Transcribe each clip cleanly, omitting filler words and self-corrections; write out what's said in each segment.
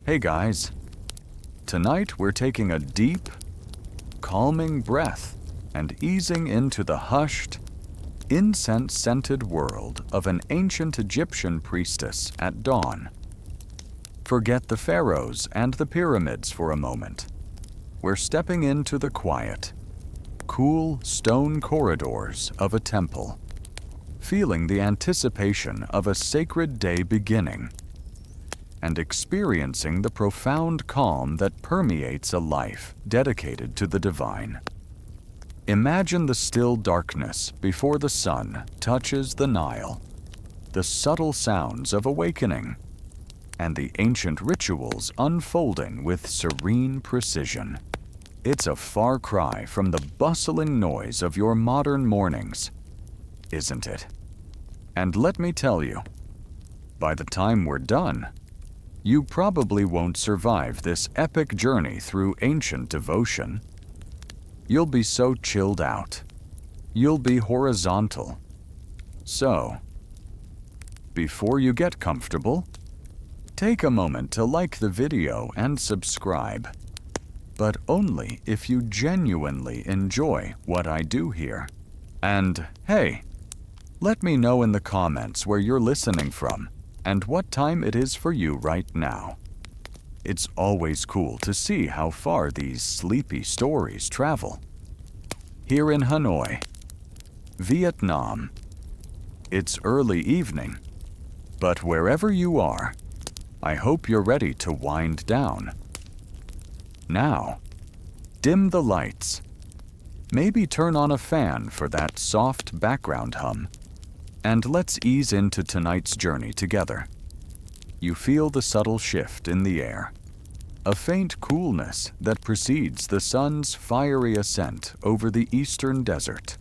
Hey guys, tonight we're taking a deep, calming breath and easing into the hushed, incense-scented world of an ancient Egyptian priestess at dawn. Forget the pharaohs and the pyramids for a moment. We're stepping into the quiet, cool stone corridors of a temple, feeling the anticipation of a sacred day beginning, and experiencing the profound calm that permeates a life dedicated to the divine. Imagine the still darkness before the sun touches the Nile, the subtle sounds of awakening, and the ancient rituals unfolding with serene precision. It's a far cry from the bustling noise of your modern mornings, isn't it? And let me tell you, by the time we're done, you probably won't survive this epic journey through ancient devotion. You'll be so chilled out. You'll be horizontal. So, before you get comfortable, take a moment to like the video and subscribe, but only if you genuinely enjoy what I do here. And hey, let me know in the comments where you're listening from and what time it is for you right now. It's always cool to see how far these sleepy stories travel. Here in Hanoi, Vietnam, it's early evening, but wherever you are, I hope you're ready to wind down. Now, dim the lights. Maybe turn on a fan for that soft background hum, and let's ease into tonight's journey together. You feel the subtle shift in the air, a faint coolness that precedes the sun's fiery ascent over the eastern desert.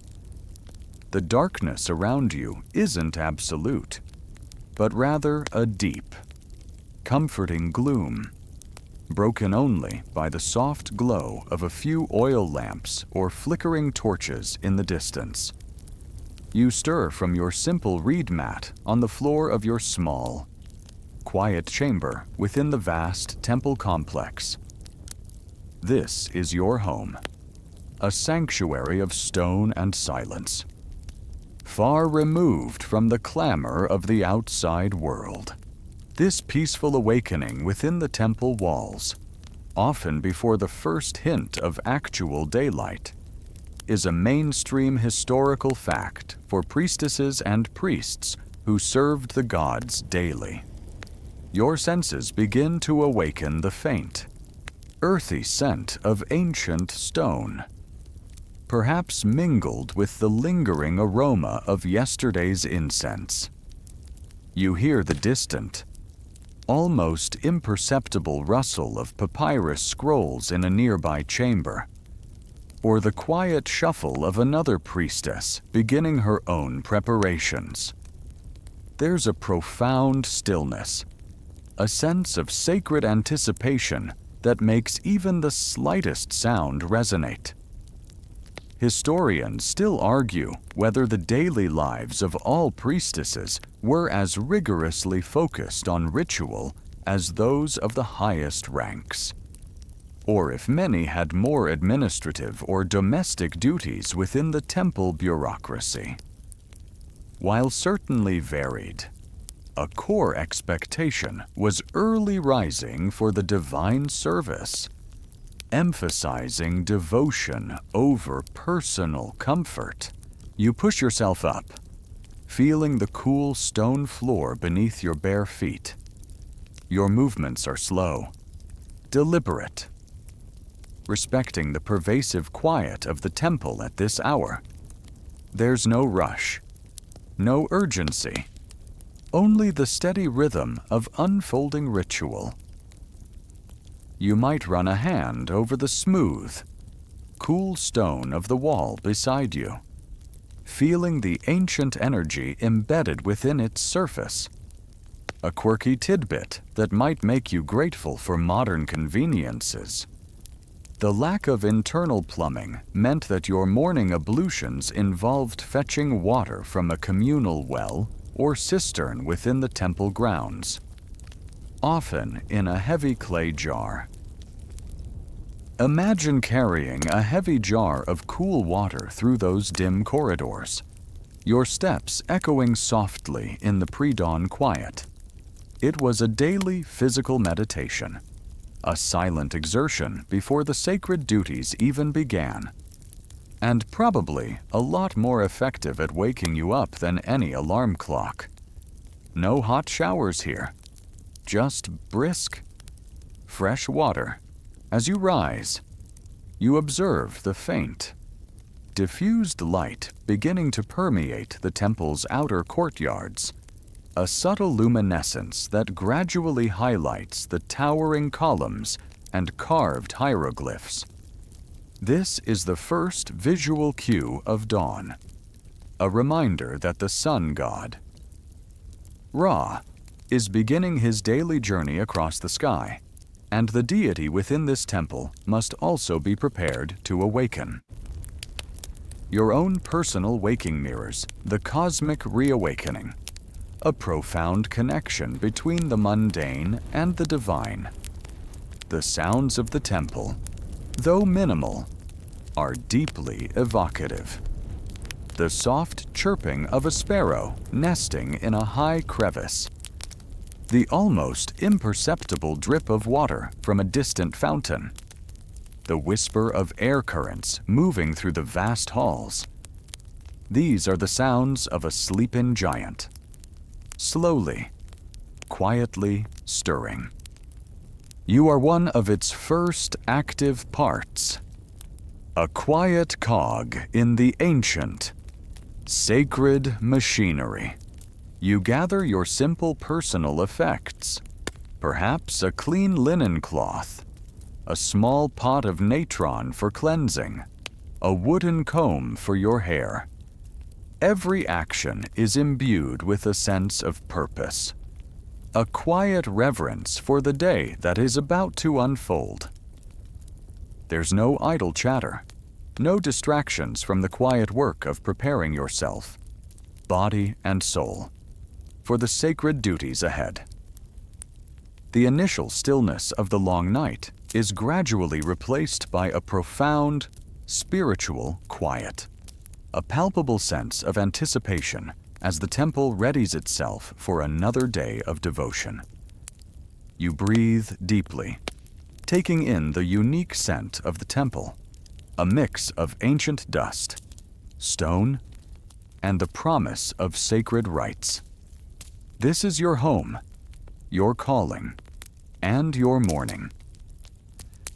The darkness around you isn't absolute, but rather a deep, comforting gloom, broken only by the soft glow of a few oil lamps or flickering torches in the distance. You stir from your simple reed mat on the floor of your small, quiet chamber within the vast temple complex. This is your home, a sanctuary of stone and silence, far removed from the clamor of the outside world. This peaceful awakening within the temple walls, often before the first hint of actual daylight, is a mainstream historical fact for priestesses and priests who served the gods daily. Your senses begin to awaken the faint, earthy scent of ancient stone, perhaps mingled with the lingering aroma of yesterday's incense. You hear the distant, almost imperceptible rustle of papyrus scrolls in a nearby chamber, or the quiet shuffle of another priestess beginning her own preparations. There's a profound stillness, a sense of sacred anticipation that makes even the slightest sound resonate. Historians still argue whether the daily lives of all priestesses were as rigorously focused on ritual as those of the highest ranks, or if many had more administrative or domestic duties within the temple bureaucracy. While certainly varied, a core expectation was early rising for the divine service, emphasizing devotion over personal comfort. You push yourself up, feeling the cool stone floor beneath your bare feet. Your movements are slow, deliberate, respecting the pervasive quiet of the temple at this hour. There's no rush, no urgency, only the steady rhythm of unfolding ritual. You might run a hand over the smooth, cool stone of the wall beside you, feeling the ancient energy embedded within its surface. A quirky tidbit that might make you grateful for modern conveniences. The lack of internal plumbing meant that your morning ablutions involved fetching water from a communal well or cistern within the temple grounds. often in a heavy clay jar. Imagine carrying a heavy jar of cool water through those dim corridors, your steps echoing softly in the pre-dawn quiet. It was a daily physical meditation, a silent exertion before the sacred duties even began, and probably a lot more effective at waking you up than any alarm clock. No hot showers here, just brisk, fresh water. As you rise, you observe the faint, diffused light beginning to permeate the temple's outer courtyards, a subtle luminescence that gradually highlights the towering columns and carved hieroglyphs. This is the first visual cue of dawn, a reminder that the sun god, Ra, is beginning his daily journey across the sky, and the deity within this temple must also be prepared to awaken. Your own personal waking mirrors, the cosmic reawakening, a profound connection between the mundane and the divine. The sounds of the temple, though minimal, are deeply evocative. The soft chirping of a sparrow nesting in a high crevice, the almost imperceptible drip of water from a distant fountain, the whisper of air currents moving through the vast halls. These are the sounds of a sleeping giant, slowly, quietly stirring. You are one of its first active parts, a quiet cog in the ancient, sacred machinery. You gather your simple personal effects, perhaps a clean linen cloth, a small pot of natron for cleansing, a wooden comb for your hair. Every action is imbued with a sense of purpose, a quiet reverence for the day that is about to unfold. There's no idle chatter, no distractions from the quiet work of preparing yourself, body and soul, for the sacred duties ahead. The initial stillness of the long night is gradually replaced by a profound, spiritual quiet, a palpable sense of anticipation as the temple readies itself for another day of devotion. You breathe deeply, taking in the unique scent of the temple, a mix of ancient dust, stone, and the promise of sacred rites. This is your home, your calling, and your morning.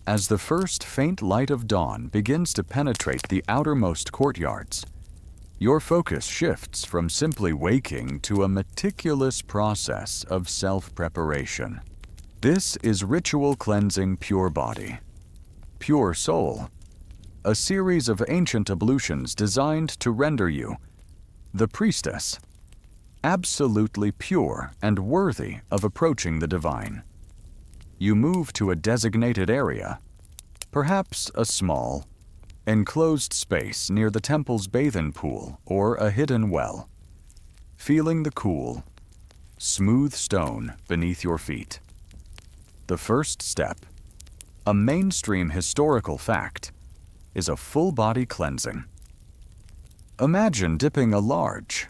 As the first faint light of dawn begins to penetrate the outermost courtyards, your focus shifts from simply waking to a meticulous process of self-preparation. This is ritual cleansing pure body, pure soul, a series of ancient ablutions designed to render you, the priestess, absolutely pure and worthy of approaching the divine. You move to a designated area, perhaps a small, enclosed space near the temple's bathing pool or a hidden well, feeling the cool, smooth stone beneath your feet. The first step, a mainstream historical fact, is a full-body cleansing. Imagine dipping a large,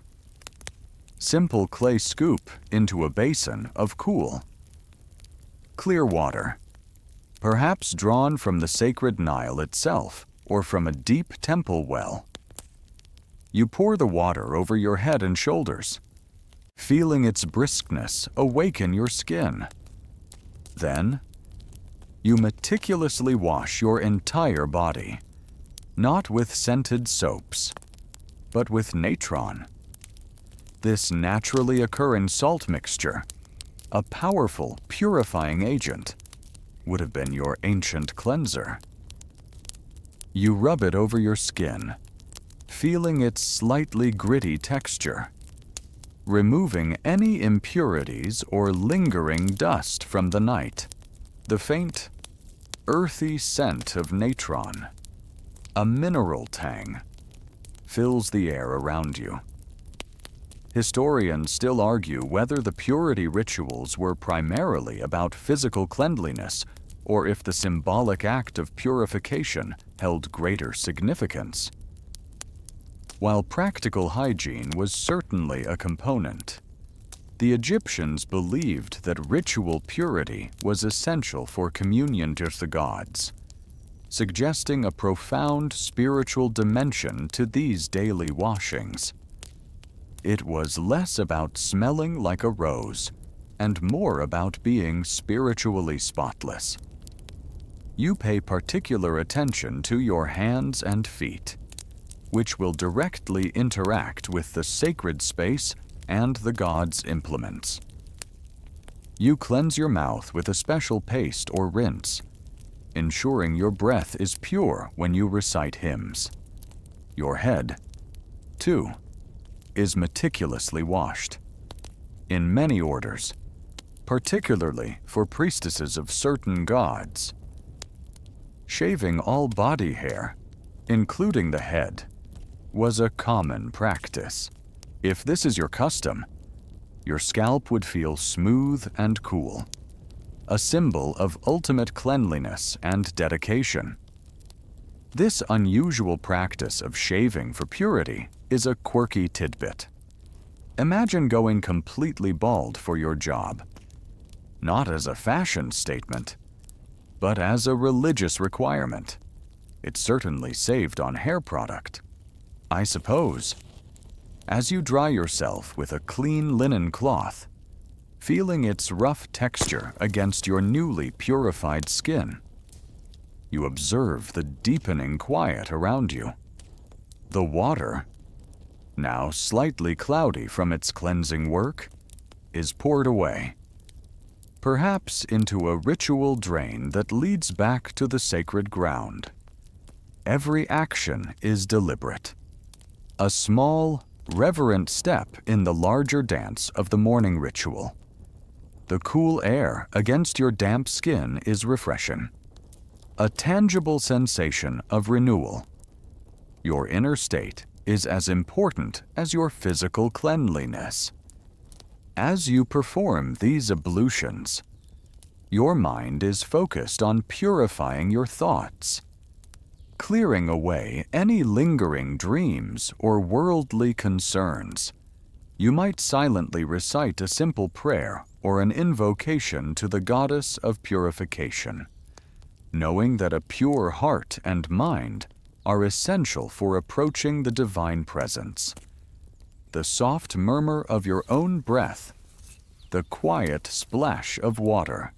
simple clay scoop into a basin of cool, clear water, perhaps drawn from the sacred Nile itself or from a deep temple well. You pour the water over your head and shoulders, feeling its briskness awaken your skin. Then, you meticulously wash your entire body, not with scented soaps, but with natron. This naturally occurring salt mixture, a powerful purifying agent, would have been your ancient cleanser. You rub it over your skin, feeling its slightly gritty texture, removing any impurities or lingering dust from the night. The faint, earthy scent of natron, a mineral tang, fills the air around you. Historians still argue whether the purity rituals were primarily about physical cleanliness or if the symbolic act of purification held greater significance. While practical hygiene was certainly a component, the Egyptians believed that ritual purity was essential for communion with the gods, suggesting a profound spiritual dimension to these daily washings. It was less about smelling like a rose and more about being spiritually spotless. You pay particular attention to your hands and feet, which will directly interact with the sacred space and the god's implements. You cleanse your mouth with a special paste or rinse, ensuring your breath is pure when you recite hymns. Your head, too, is meticulously washed. In many orders, particularly for priestesses of certain gods, shaving all body hair, including the head, was a common practice. If this is your custom, your scalp would feel smooth and cool, a symbol of ultimate cleanliness and dedication. This unusual practice of shaving for purity is a quirky tidbit. Imagine going completely bald for your job, not as a fashion statement, but as a religious requirement. It certainly saved on hair product, I suppose. As you dry yourself with a clean linen cloth, feeling its rough texture against your newly purified skin, you observe the deepening quiet around you. The water, now slightly cloudy from its cleansing work, is poured away, perhaps into a ritual drain that leads back to the sacred ground. Every action is deliberate, a small, reverent step in the larger dance of the morning ritual. The cool air against your damp skin is refreshing, a tangible sensation of renewal. Your inner state is as important as your physical cleanliness. As you perform these ablutions, your mind is focused on purifying your thoughts, clearing away any lingering dreams or worldly concerns. You might silently recite a simple prayer or an invocation to the goddess of purification, knowing that a pure heart and mind are essential for approaching the divine presence. The soft murmur of your own breath, the quiet splash of water.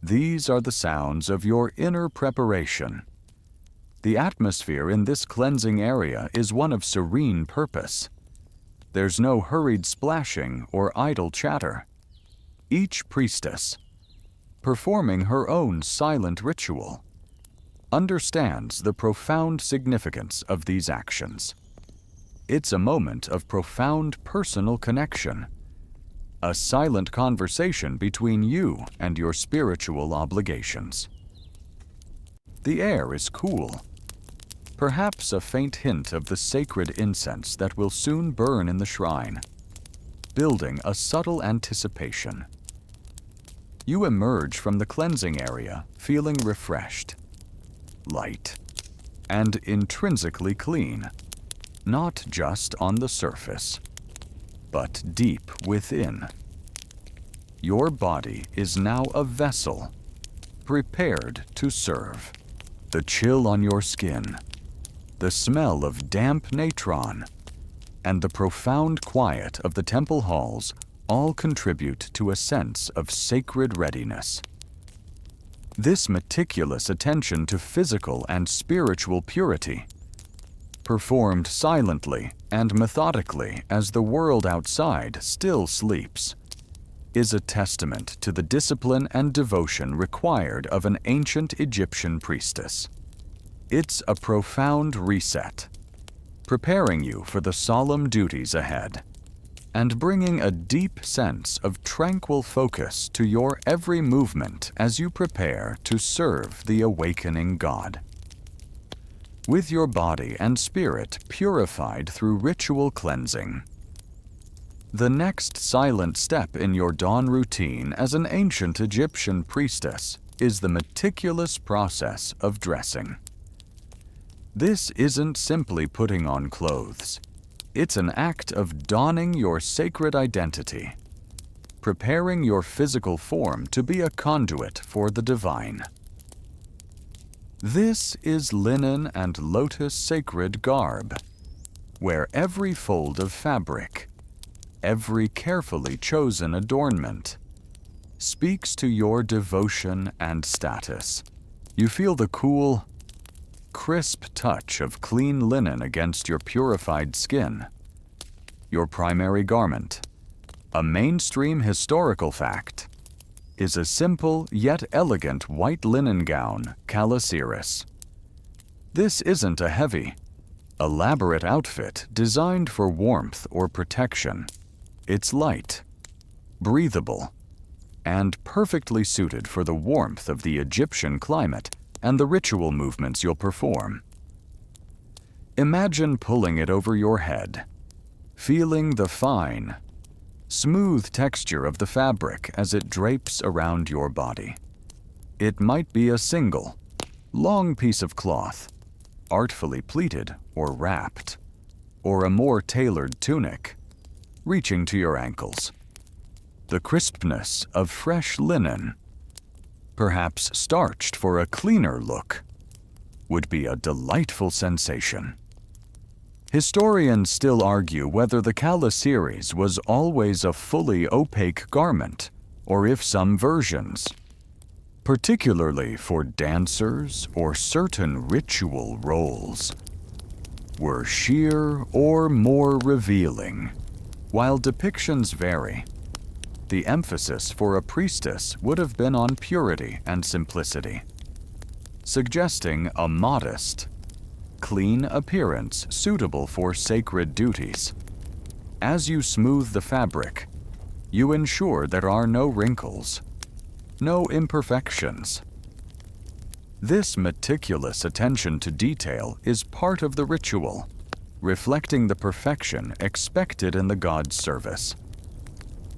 These are the sounds of your inner preparation. The atmosphere in this cleansing area is one of serene purpose. There's no hurried splashing or idle chatter. Each priestess, performing her own silent ritual, understands the profound significance of these actions. It's a moment of profound personal connection, a silent conversation between you and your spiritual obligations. The air is cool, perhaps a faint hint of the sacred incense that will soon burn in the shrine, building a subtle anticipation. You emerge from the cleansing area feeling refreshed, light, and intrinsically clean, not just on the surface, but deep within. Your body is now a vessel, prepared to serve. The chill on your skin, the smell of damp natron, and the profound quiet of the temple halls all contribute to a sense of sacred readiness. This meticulous attention to physical and spiritual purity, performed silently and methodically as the world outside still sleeps, is a testament to the discipline and devotion required of an ancient Egyptian priestess. It's a profound reset, preparing you for the solemn duties ahead, and bringing a deep sense of tranquil focus to your every movement as you prepare to serve the awakening God. With your body and spirit purified through ritual cleansing, The next silent step in your dawn routine as an ancient Egyptian priestess is the meticulous process of dressing. This isn't simply putting on clothes. It's an act of donning your sacred identity, preparing your physical form to be a conduit for the divine. This is linen and lotus sacred garb, where every fold of fabric, every carefully chosen adornment, speaks to your devotion and status. You feel the cool, crisp touch of clean linen against your purified skin. Your primary garment, a mainstream historical fact, is a simple yet elegant white linen gown, calasiris. This isn't a heavy, elaborate outfit designed for warmth or protection. It's light, breathable, and perfectly suited for the warmth of the Egyptian climate and the ritual movements you'll perform. Imagine pulling it over your head, feeling the fine, smooth texture of the fabric as it drapes around your body. It might be a single, long piece of cloth, artfully pleated or wrapped, or a more tailored tunic, reaching to your ankles. The crispness of fresh linen, perhaps starched for a cleaner look, would be a delightful sensation. Historians still argue whether the calasiris was always a fully opaque garment, or if some versions, particularly for dancers or certain ritual roles, were sheer or more revealing. While depictions vary, the emphasis for a priestess would have been on purity and simplicity, suggesting a modest, clean appearance suitable for sacred duties. As you smooth the fabric, you ensure there are no wrinkles, no imperfections. This meticulous attention to detail is part of the ritual, reflecting the perfection expected in the god's service.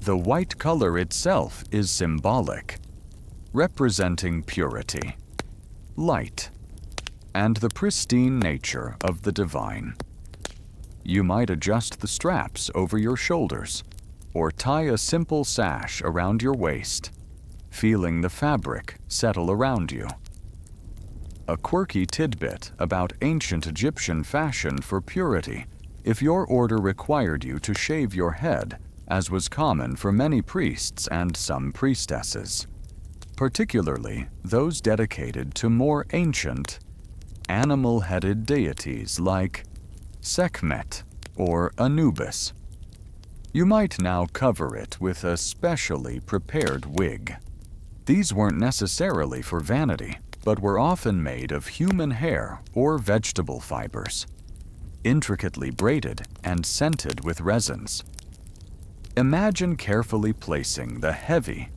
The white color itself is symbolic, representing purity, light, and the pristine nature of the divine. You might adjust the straps over your shoulders or tie a simple sash around your waist, feeling the fabric settle around you. A quirky tidbit about ancient Egyptian fashion for purity: if your order required you to shave your head, as was common for many priests and some priestesses, particularly those dedicated to more ancient, animal-headed deities like Sekhmet or Anubis, you might now cover it with a specially prepared wig. These weren't necessarily for vanity, but were often made of human hair or vegetable fibers, intricately braided and scented with resins. Imagine carefully placing the heavy,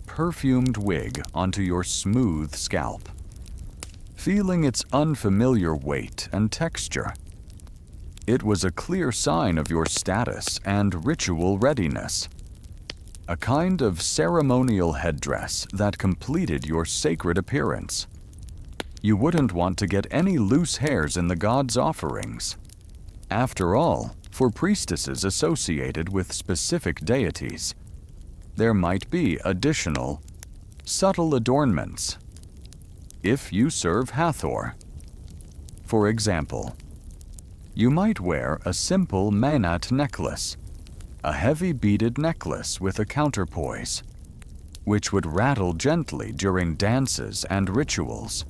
perfumed wig onto your smooth scalp, feeling its unfamiliar weight and texture. It was a clear sign of your status and ritual readiness, a kind of ceremonial headdress that completed your sacred appearance. You wouldn't want to get any loose hairs in the god's offerings. After all, for priestesses associated with specific deities, there might be additional, subtle adornments. If you serve Hathor, for example, you might wear a simple Mainat necklace, a heavy beaded necklace with a counterpoise, which would rattle gently during dances and rituals,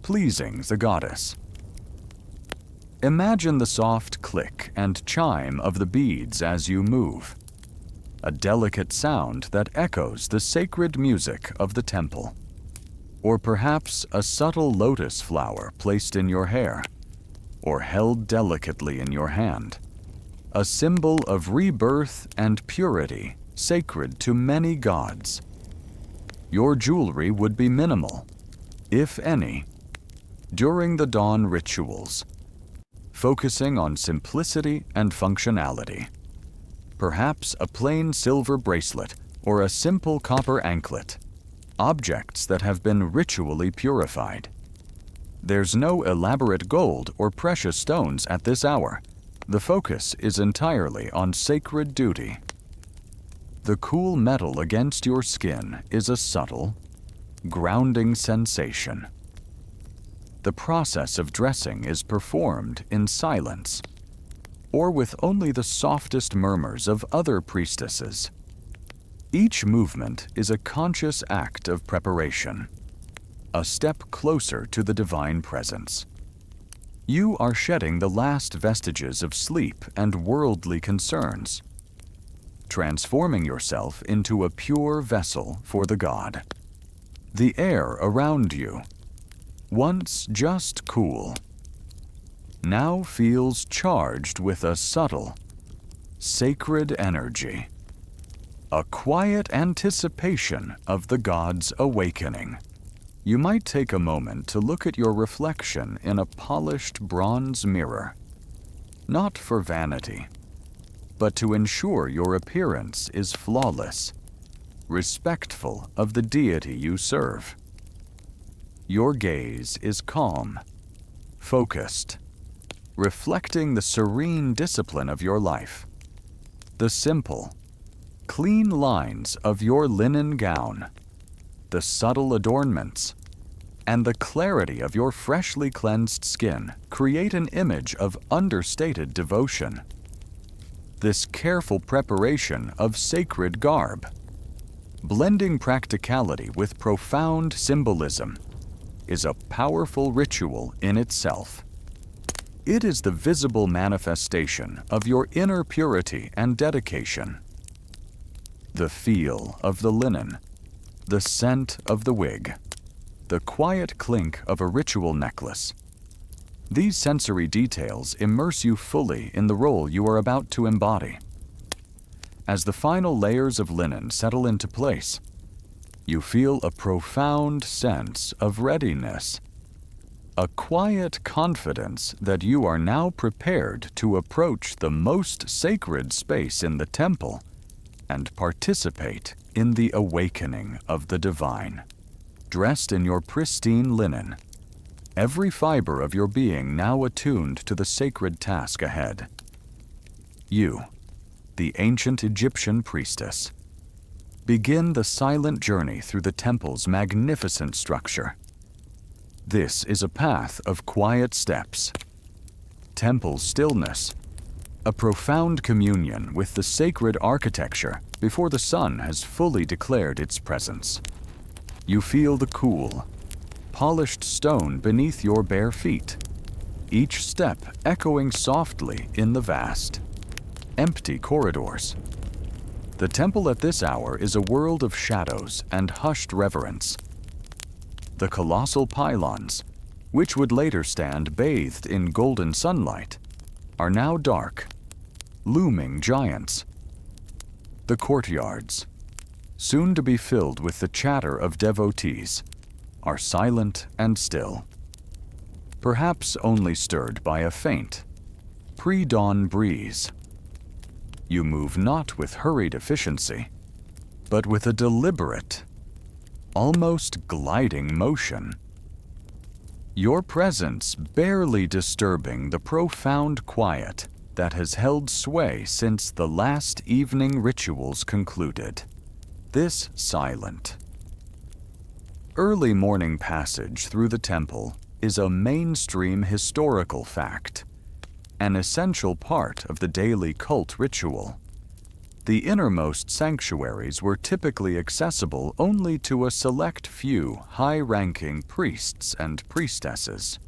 pleasing the goddess. Imagine the soft click and chime of the beads as you move, a delicate sound that echoes the sacred music of the temple. Or perhaps a subtle lotus flower placed in your hair, or held delicately in your hand, a symbol of rebirth and purity sacred to many gods. Your jewelry would be minimal, if any, during the dawn rituals, focusing on simplicity and functionality. perhaps a plain silver bracelet or a simple copper anklet, objects that have been ritually purified. There's no elaborate gold or precious stones at this hour. The focus is entirely on sacred duty. The cool metal against your skin is a subtle, grounding sensation. The process of dressing is performed in silence, or with only the softest murmurs of other priestesses. Each movement is a conscious act of preparation, a step closer to the divine presence. You are shedding the last vestiges of sleep and worldly concerns, transforming yourself into a pure vessel for the God. The air around you, once just cool, now feels charged with a subtle, sacred energy, a quiet anticipation of the God's awakening. You might take a moment to look at your reflection in a polished bronze mirror, not for vanity, but to ensure your appearance is flawless, respectful of the deity you serve. Your gaze is calm, focused, reflecting the serene discipline of your life. The simple, clean lines of your linen gown, the subtle adornments, and the clarity of your freshly cleansed skin create an image of understated devotion. This careful preparation of sacred garb, blending practicality with profound symbolism, is a powerful ritual in itself. It is the visible manifestation of your inner purity and dedication. The feel of the linen, the scent of the wig, the quiet clink of a ritual necklace. These sensory details immerse you fully in the role you are about to embody. As the final layers of linen settle into place, you feel a profound sense of readiness, a quiet confidence that you are now prepared to approach the most sacred space in the temple and participate in the awakening of the divine. Dressed in your pristine linen, every fiber of your being now attuned to the sacred task ahead. You, the ancient Egyptian priestess, begin the silent journey through the temple's magnificent structure. This is a path of quiet steps, temple stillness, a profound communion with the sacred architecture before the sun has fully declared its presence. You feel the cool, polished stone beneath your bare feet, each step echoing softly in the vast, empty corridors. The temple at this hour is a world of shadows and hushed reverence. The colossal pylons, which would later stand bathed in golden sunlight, are now dark, looming giants. The courtyards, soon to be filled with the chatter of devotees, are silent and still, perhaps only stirred by a faint, pre-dawn breeze. You move not with hurried efficiency, but with a deliberate, almost gliding motion. Your presence barely disturbing the profound quiet that has held sway since the last evening rituals concluded. This silent, early morning passage through the temple is a mainstream historical fact, an essential part of the daily cult ritual. The innermost sanctuaries were typically accessible only to a select few high-ranking priests and priestesses,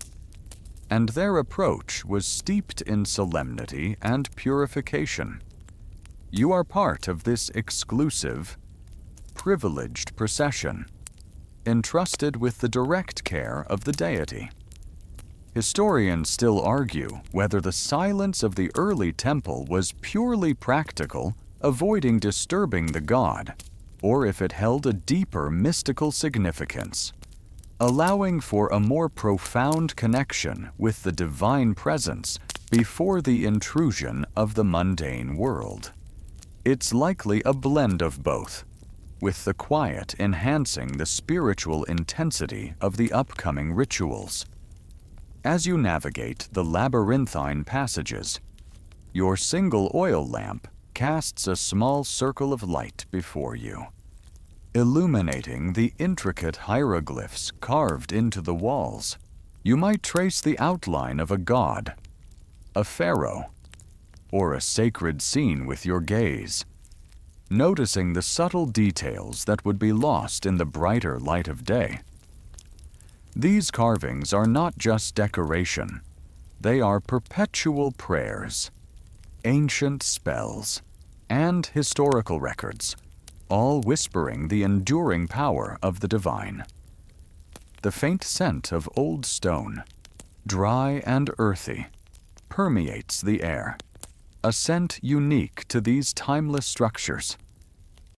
and their approach was steeped in solemnity and purification. You are part of this exclusive, privileged procession, entrusted with the direct care of the deity. Historians still argue whether the silence of the early temple was purely practical, avoiding disturbing the god, or if it held a deeper mystical significance, allowing for a more profound connection with the divine presence before the intrusion of the mundane world. It's likely a blend of both, with the quiet enhancing the spiritual intensity of the upcoming rituals. As you navigate the labyrinthine passages, your single oil lamp casts a small circle of light before you, illuminating the intricate hieroglyphs carved into the walls. You might trace the outline of a god, a pharaoh, or a sacred scene with your gaze, noticing the subtle details that would be lost in the brighter light of day. These carvings are not just decoration, they are perpetual prayers, ancient spells, and historical records, all whispering the enduring power of the divine. The faint scent of old stone, dry and earthy, permeates the air, a scent unique to these timeless structures,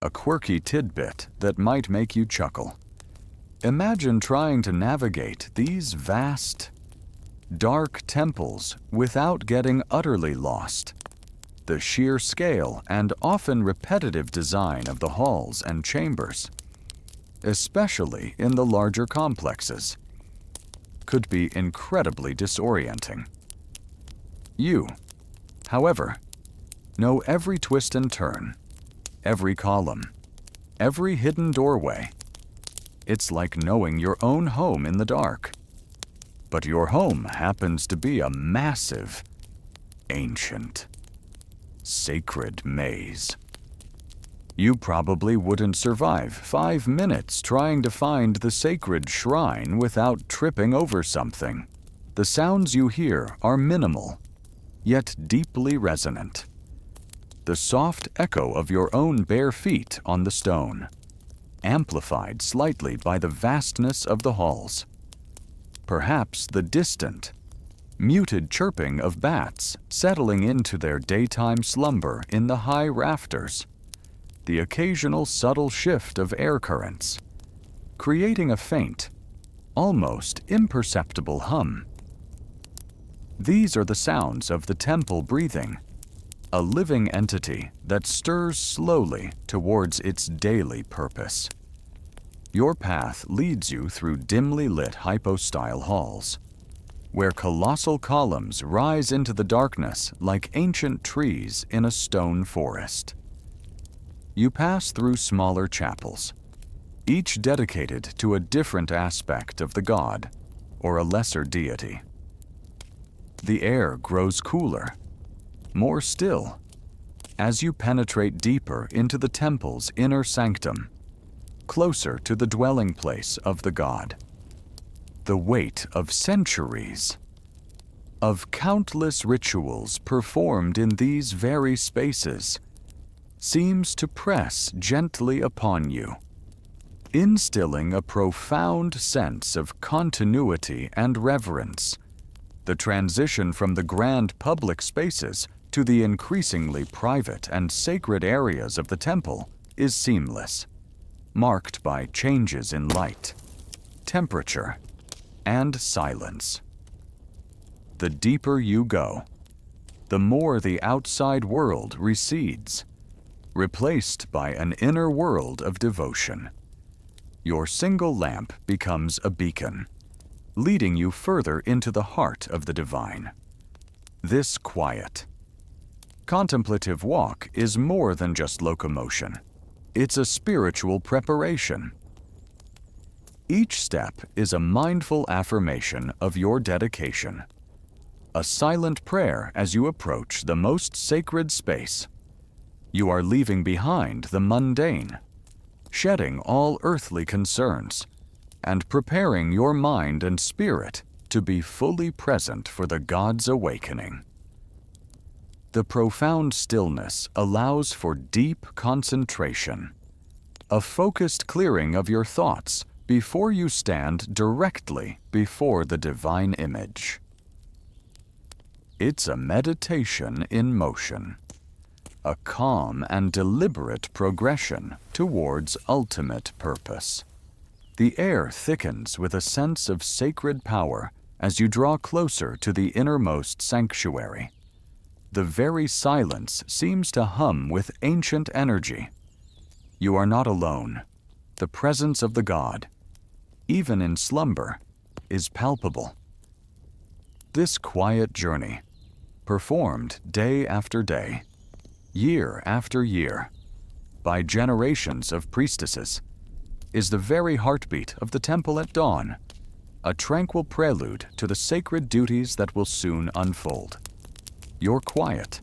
a quirky tidbit that might make you chuckle. Imagine trying to navigate these vast, dark temples without getting utterly lost. The sheer scale and often repetitive design of the halls and chambers, especially in the larger complexes, could be incredibly disorienting. You, however, know every twist and turn, every column, every hidden doorway. It's like knowing your own home in the dark. But your home happens to be a massive, ancient, sacred maze. You probably wouldn't survive 5 minutes trying to find the sacred shrine without tripping over something. The sounds you hear are minimal, yet deeply resonant. The soft echo of your own bare feet on the stone, amplified slightly by the vastness of the halls. Perhaps the distant, muted chirping of bats settling into their daytime slumber in the high rafters, the occasional subtle shift of air currents, creating a faint, almost imperceptible hum. These are the sounds of the temple breathing, a living entity that stirs slowly towards its daily purpose. Your path leads you through dimly lit hypostyle halls, where colossal columns rise into the darkness like ancient trees in a stone forest. You pass through smaller chapels, each dedicated to a different aspect of the god or a lesser deity. The air grows cooler, more still, as you penetrate deeper into the temple's inner sanctum, closer to the dwelling place of the god. The weight of centuries, of countless rituals performed in these very spaces, seems to press gently upon you, instilling a profound sense of continuity and reverence. The transition from the grand public spaces to the increasingly private and sacred areas of the temple is seamless, marked by changes in light, temperature, and silence. The deeper you go, the more the outside world recedes, replaced by an inner world of devotion. Your single lamp becomes a beacon, leading you further into the heart of the divine. This quiet, contemplative walk is more than just locomotion. It's a spiritual preparation. Each step is a mindful affirmation of your dedication, a silent prayer as you approach the most sacred space. You are leaving behind the mundane, shedding all earthly concerns, and preparing your mind and spirit to be fully present for the God's awakening. The profound stillness allows for deep concentration, a focused clearing of your thoughts before you stand directly before the divine image. It's a meditation in motion, a calm and deliberate progression towards ultimate purpose. The air thickens with a sense of sacred power as you draw closer to the innermost sanctuary. the very silence seems to hum with ancient energy. You are not alone. The presence of the god, even in slumber, is palpable. This quiet journey, performed day after day, year after year, by generations of priestesses, is the very heartbeat of the temple at dawn, a tranquil prelude to the sacred duties that will soon unfold. Your quiet,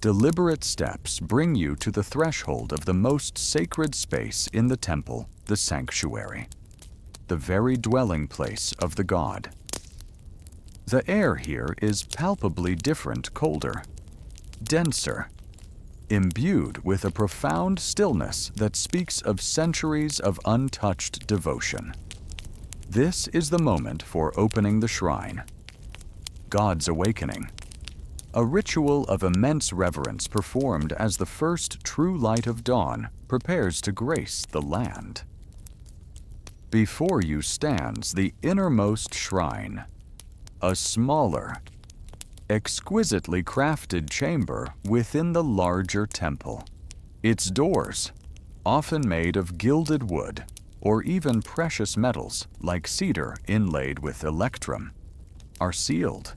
deliberate steps bring you to the threshold of the most sacred space in the temple, the sanctuary, the very dwelling place of the god. The air here is palpably different, colder, denser, imbued with a profound stillness that speaks of centuries of untouched devotion. This is the moment for opening the shrine. God's awakening, a ritual of immense reverence performed as the first true light of dawn prepares to grace the land. Before you stands the innermost shrine, a smaller, exquisitely crafted chamber within the larger temple. Its doors, often made of gilded wood or even precious metals like cedar inlaid with electrum, are sealed.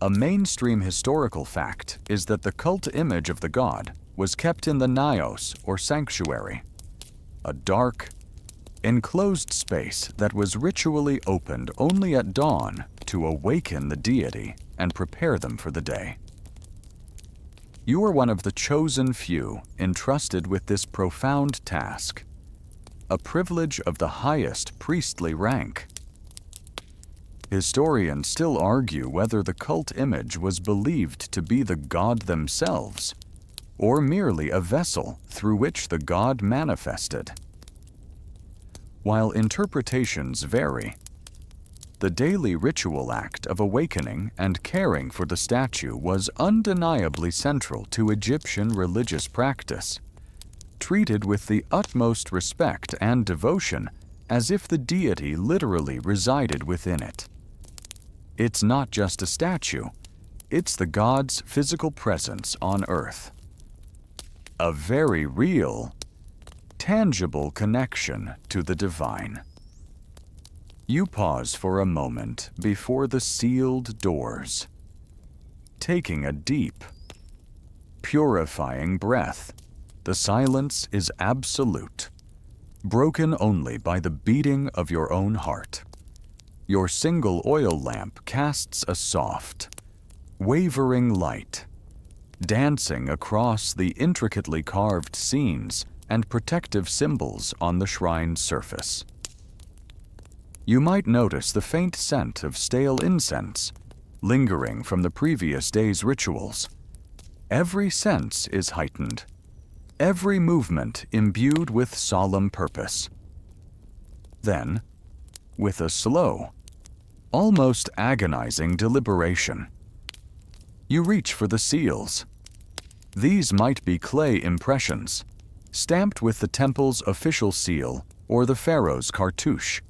A mainstream historical fact is that the cult image of the god was kept in the naos, or sanctuary, a dark, enclosed space that was ritually opened only at dawn to awaken the deity and prepare them for the day. You are one of the chosen few entrusted with this profound task, a privilege of the highest priestly rank. Historians still argue whether the cult image was believed to be the god themselves, or merely a vessel through which the god manifested. While interpretations vary, the daily ritual act of awakening and caring for the statue was undeniably central to Egyptian religious practice, treated with the utmost respect and devotion as if the deity literally resided within it. It's not just a statue, it's the god's physical presence on earth. A very real, tangible connection to the divine. You pause for a moment before the sealed doors, taking a deep, purifying breath. The silence is absolute, broken only by the beating of your own heart. Your single oil lamp casts a soft, wavering light, dancing across the intricately carved scenes and protective symbols on the shrine's surface. You might notice the faint scent of stale incense, lingering from the previous day's rituals. Every sense is heightened, every movement imbued with solemn purpose. Then, with a slow, almost agonizing deliberation, you reach for the seals. These might be clay impressions, stamped with the temple's official seal or the pharaoh's cartouche,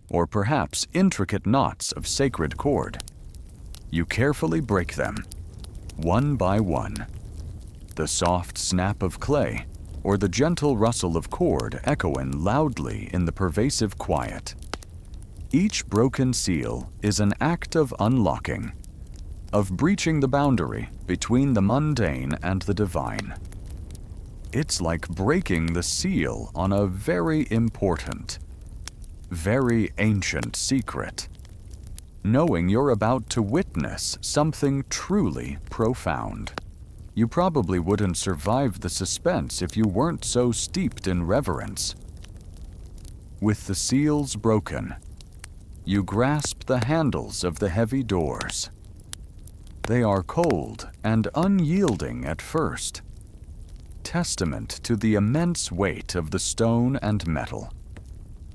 or perhaps intricate knots of sacred cord. You carefully break them, one by one. The soft snap of clay or the gentle rustle of cord echoing loudly in the pervasive quiet. Each broken seal is an act of unlocking, of breaching the boundary between the mundane and the divine. It's like breaking the seal on a very important, very ancient secret, knowing you're about to witness something truly profound. You probably wouldn't survive the suspense if you weren't so steeped in reverence. With the seals broken, you grasp the handles of the heavy doors. They are cold and unyielding at first, testament to the immense weight of the stone and metal.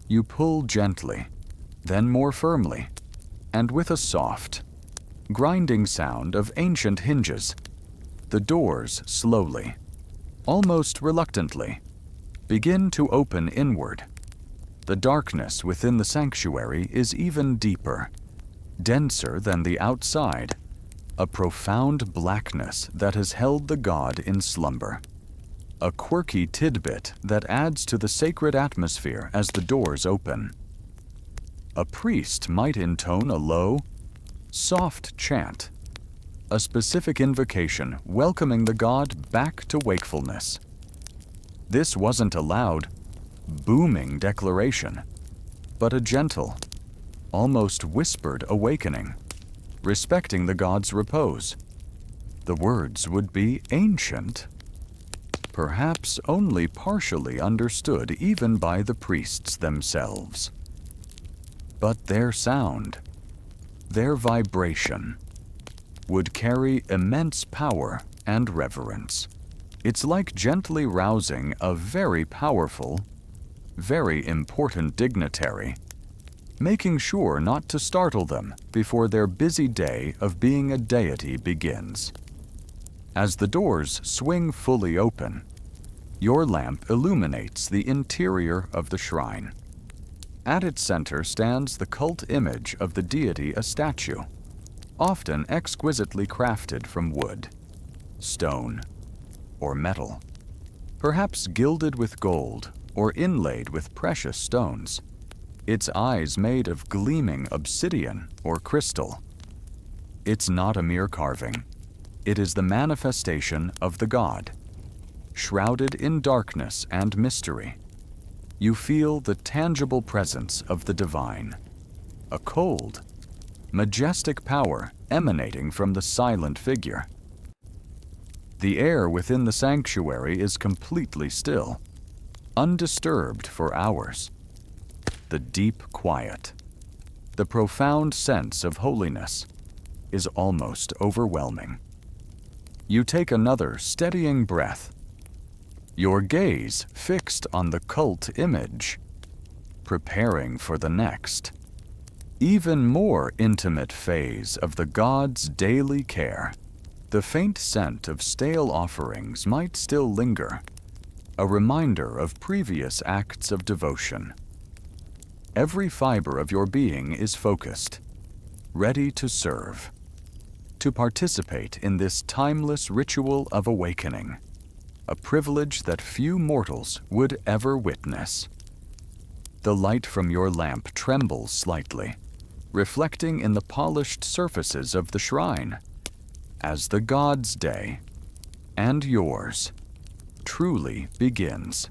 You pull gently, then more firmly, and with a soft, grinding sound of ancient hinges, the doors slowly, almost reluctantly, begin to open inward. The darkness within the sanctuary is even deeper, denser than the outside, a profound blackness that has held the god in slumber, a quirky tidbit that adds to the sacred atmosphere as the doors open. A priest might intone a low, soft chant, a specific invocation welcoming the god back to wakefulness. This wasn't a loud, booming declaration, but a gentle, almost whispered awakening, respecting the god's repose. The words would be ancient, perhaps only partially understood even by the priests themselves. But their sound, their vibration, would carry immense power and reverence. It's like gently rousing a very powerful, very important dignitary, making sure not to startle them before their busy day of being a deity begins. As the doors swing fully open, your lamp illuminates the interior of the shrine. At its center stands the cult image of the deity, a statue, often exquisitely crafted from wood, stone, or metal, perhaps gilded with gold or inlaid with precious stones, its eyes made of gleaming obsidian or crystal. It's not a mere carving. It is the manifestation of the god, shrouded in darkness and mystery. You feel the tangible presence of the divine, a cold, majestic power emanating from the silent figure. The air within the sanctuary is completely still, undisturbed for hours. The deep quiet, the profound sense of holiness, is almost overwhelming. You take another steadying breath, your gaze fixed on the cult image, preparing for the next, even more intimate phase of the god's daily care. The faint scent of stale offerings might still linger, a reminder of previous acts of devotion. Every fiber of your being is focused, ready to serve, to participate in this timeless ritual of awakening, a privilege that few mortals would ever witness. The light from your lamp trembles slightly, reflecting in the polished surfaces of the shrine, as the god's day, and yours, truly begins.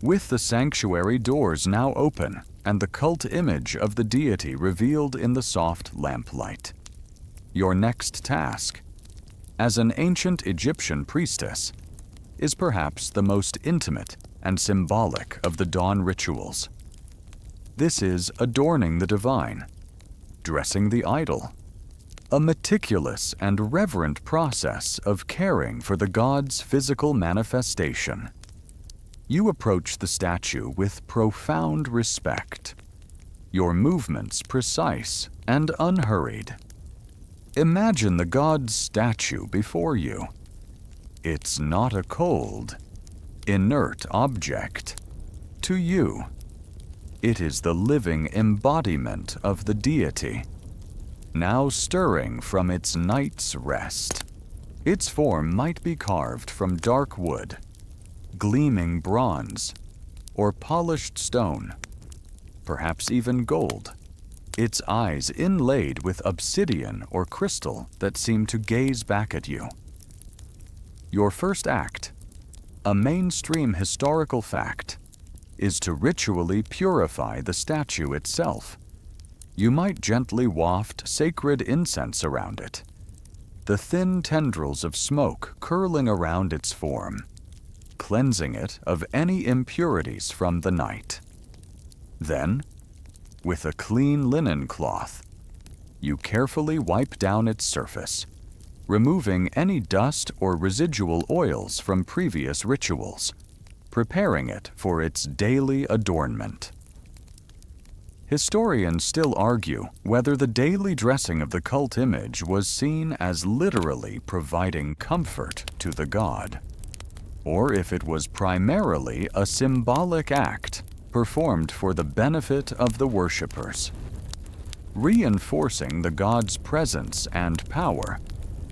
With the sanctuary doors now open and the cult image of the deity revealed in the soft lamplight, your next task, as an ancient Egyptian priestess, is perhaps the most intimate and symbolic of the dawn rituals. This is adorning the divine, dressing the idol, a meticulous and reverent process of caring for the god's physical manifestation. You approach the statue with profound respect, your movements precise and unhurried. Imagine the god's statue before you. It's not a cold, inert object. To you, it is the living embodiment of the deity, now stirring from its night's rest. Its form might be carved from dark wood, gleaming bronze, or polished stone, perhaps even gold, its eyes inlaid with obsidian or crystal that seem to gaze back at you. Your first act, a mainstream historical fact, is to ritually purify the statue itself. You might gently waft sacred incense around it, the thin tendrils of smoke curling around its form, cleansing it of any impurities from the night. Then, with a clean linen cloth, you carefully wipe down its surface, removing any dust or residual oils from previous rituals, preparing it for its daily adornment. Historians still argue whether the daily dressing of the cult image was seen as literally providing comfort to the god, or if it was primarily a symbolic act performed for the benefit of the worshippers. reinforcing the god's presence and power,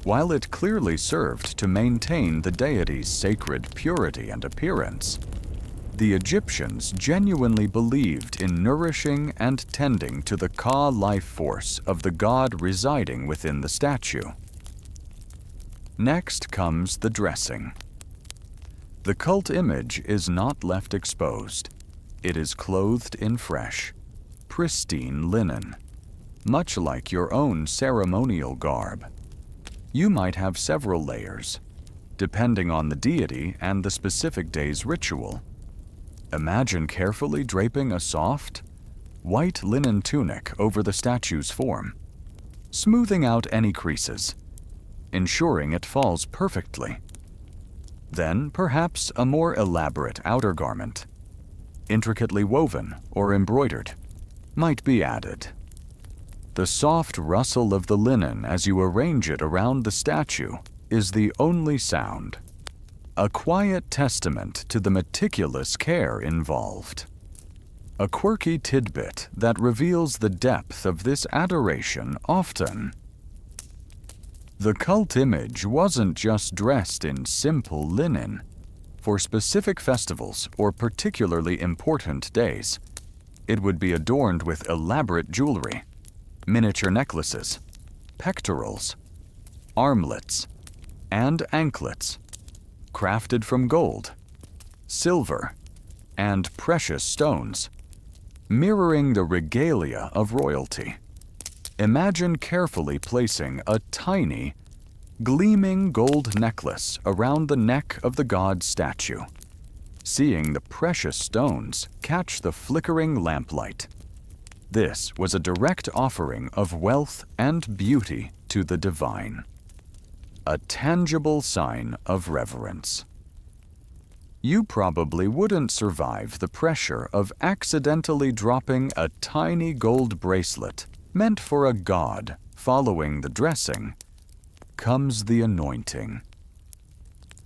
while it clearly served to maintain the deity's sacred purity and appearance. The Egyptians genuinely believed in nourishing and tending to the Ka life force of the god residing within the statue. Next comes the dressing. The cult image is not left exposed. It is clothed in fresh, pristine linen, much like your own ceremonial garb. You might have several layers, depending on the deity and the specific day's ritual. Imagine carefully draping a soft, white linen tunic over the statue's form, smoothing out any creases, ensuring it falls perfectly. Then, perhaps a more elaborate outer garment, intricately woven or embroidered, might be added. The soft rustle of the linen as you arrange it around the statue is the only sound, a quiet testament to the meticulous care involved. A quirky tidbit that reveals the depth of this adoration often. The cult image wasn't just dressed in simple linen. For specific festivals or particularly important days, it would be adorned with elaborate jewelry, miniature necklaces, pectorals, armlets, and anklets, crafted from gold, silver, and precious stones, mirroring the regalia of royalty. Imagine carefully placing a tiny, gleaming gold necklace around the neck of the god's statue, seeing the precious stones catch the flickering lamplight. This was a direct offering of wealth and beauty to the divine, a tangible sign of reverence. You probably wouldn't survive the pressure of accidentally dropping a tiny gold bracelet meant for a god. Following the dressing comes the anointing.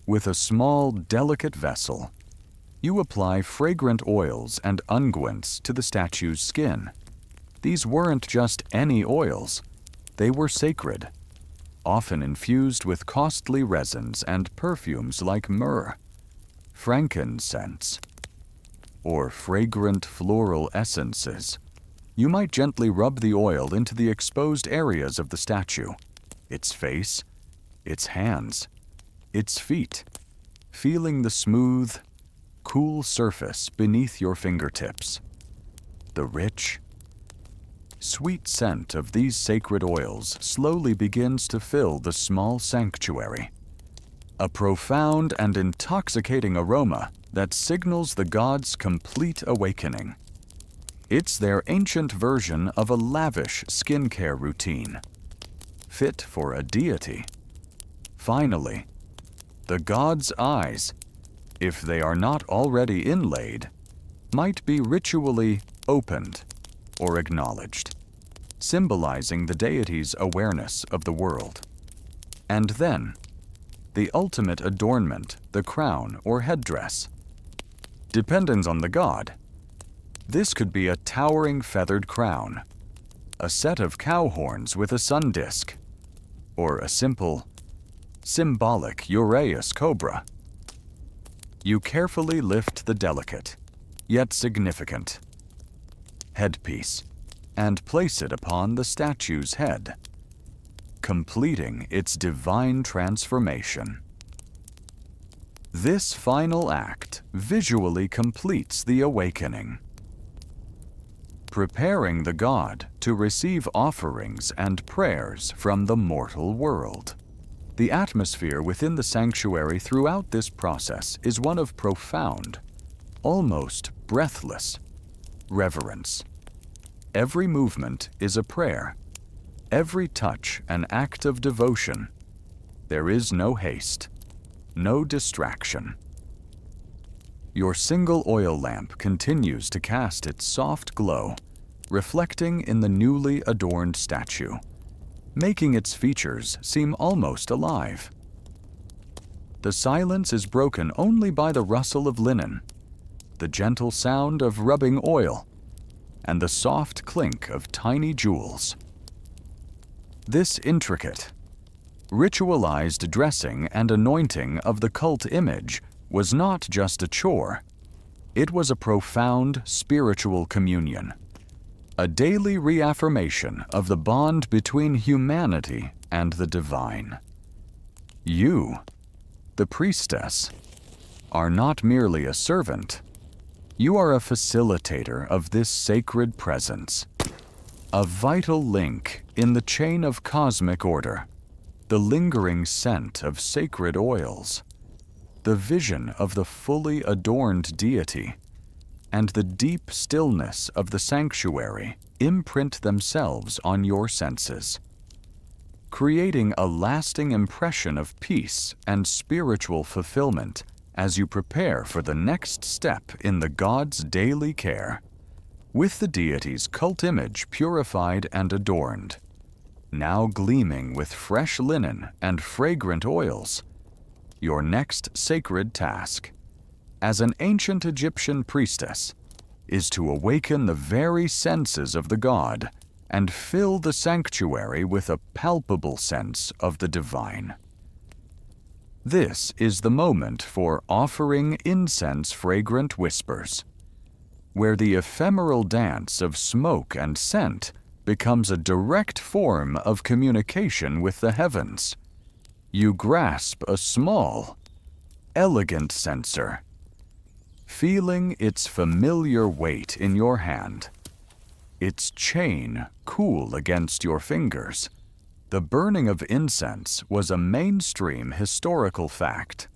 With a small, delicate vessel, you apply fragrant oils and unguents to the statue's skin. These weren't just any oils, they were sacred, often infused with costly resins and perfumes like myrrh, frankincense, or fragrant floral essences. You might gently rub the oil into the exposed areas of the statue, its face, its hands, its feet, feeling the smooth, cool surface beneath your fingertips. The rich, sweet scent of these sacred oils slowly begins to fill the small sanctuary, a profound and intoxicating aroma that signals the gods' complete awakening. It's their ancient version of a lavish skincare routine, fit for a deity. Finally, the gods' eyes, if they are not already inlaid, might be ritually opened or acknowledged, symbolizing the deity's awareness of the world. And then, the ultimate adornment, the crown or headdress. Dependent on the god, this could be a towering feathered crown, a set of cow horns with a sun disk, or a simple, symbolic Uraeus cobra. You carefully lift the delicate, yet significant, headpiece and place it upon the statue's head, completing its divine transformation. This final act visually completes the awakening, preparing the god to receive offerings and prayers from the mortal world. The atmosphere within the sanctuary throughout this process is one of profound, almost breathless, reverence. Every movement is a prayer, every touch an act of devotion. There is no haste, no distraction. Your single oil lamp continues to cast its soft glow, reflecting in the newly adorned statue, making its features seem almost alive. The silence is broken only by the rustle of linen, the gentle sound of rubbing oil, and the soft clink of tiny jewels. This intricate, ritualized dressing and anointing of the cult image was not just a chore. It was a profound spiritual communion, a daily reaffirmation of the bond between humanity and the divine. You, the priestess, are not merely a servant. You are a facilitator of this sacred presence, a vital link in the chain of cosmic order, the lingering scent of sacred oils, the vision of the fully adorned deity, and the deep stillness of the sanctuary imprint themselves on your senses, creating a lasting impression of peace and spiritual fulfillment as you prepare for the next step in the god's daily care. With the deity's cult image purified and adorned, now gleaming with fresh linen and fragrant oils, your next sacred task, as an ancient Egyptian priestess, is to awaken the very senses of the god and fill the sanctuary with a palpable sense of the divine. This is the moment for offering incense-fragrant whispers, where the ephemeral dance of smoke and scent becomes a direct form of communication with the heavens. You grasp a small, elegant censer, feeling its familiar weight in your hand, its chain cool against your fingers. The burning of incense was a mainstream historical fact,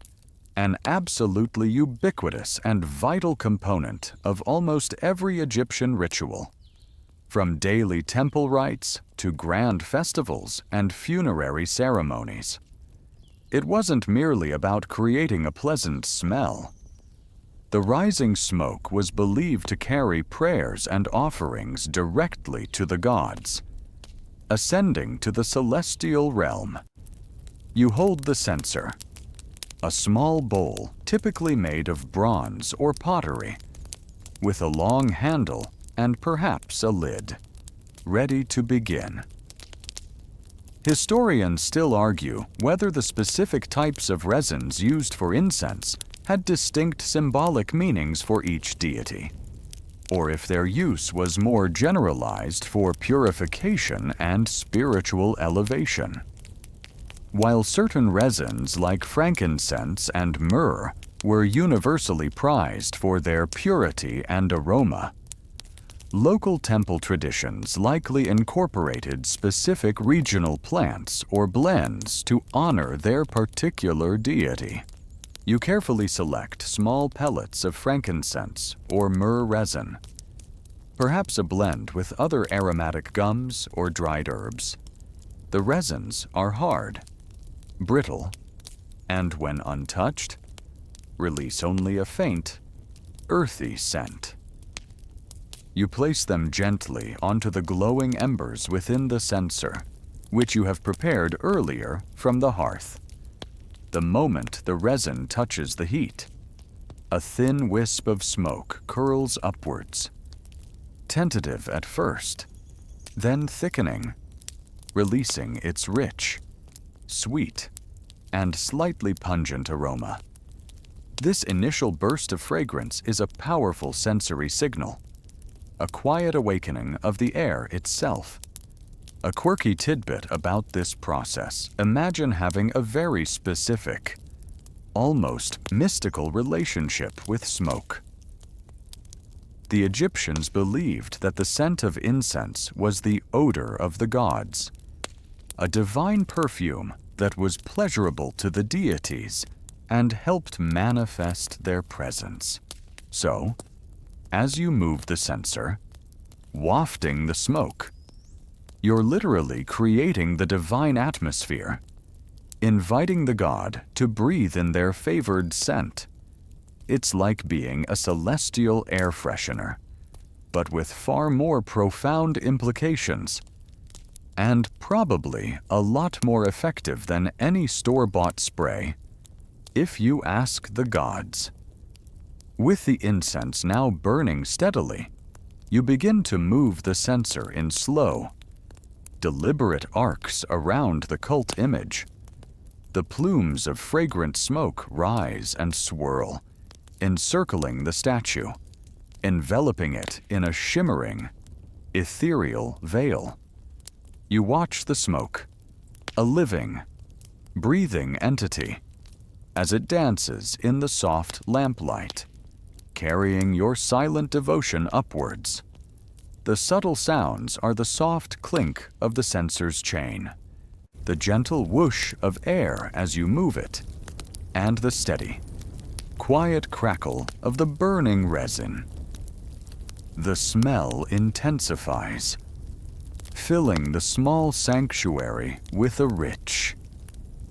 an absolutely ubiquitous and vital component of almost every Egyptian ritual, from daily temple rites to grand festivals and funerary ceremonies. It wasn't merely about creating a pleasant smell. The rising smoke was believed to carry prayers and offerings directly to the gods, ascending to the celestial realm. You hold the censer, a small bowl typically made of bronze or pottery, with a long handle and perhaps a lid, ready to begin. Historians still argue whether the specific types of resins used for incense had distinct symbolic meanings for each deity, or if their use was more generalized for purification and spiritual elevation. While certain resins like frankincense and myrrh were universally prized for their purity and aroma, local temple traditions likely incorporated specific regional plants or blends to honor their particular deity. You carefully select small pellets of frankincense or myrrh resin, perhaps a blend with other aromatic gums or dried herbs. The resins are hard, brittle, and when untouched, release only a faint, earthy scent. You place them gently onto the glowing embers within the censer, which you have prepared earlier from the hearth. The moment the resin touches the heat, a thin wisp of smoke curls upwards, tentative at first, then thickening, releasing its rich, sweet, and slightly pungent aroma. This initial burst of fragrance is a powerful sensory signal, a quiet awakening of the air itself. A quirky tidbit about this process: imagine having a very specific, almost mystical relationship with smoke. The Egyptians believed that the scent of incense was the odor of the gods, a divine perfume that was pleasurable to the deities and helped manifest their presence. So, as you move the censer, wafting the smoke, you're literally creating the divine atmosphere, inviting the god to breathe in their favored scent. It's like being a celestial air freshener, but with far more profound implications, and probably a lot more effective than any store-bought spray, if you ask the gods. With the incense now burning steadily, You begin to move the censer in slow, deliberate arcs around the cult image. The plumes of fragrant smoke rise and swirl, encircling the statue, enveloping it in a shimmering, ethereal veil. You watch the smoke, a living, breathing entity, as it dances in the soft lamplight, carrying your silent devotion upwards. The subtle sounds are the soft clink of the censer's chain, the gentle whoosh of air as you move it, and the steady, quiet crackle of the burning resin. The smell intensifies, filling the small sanctuary with a rich,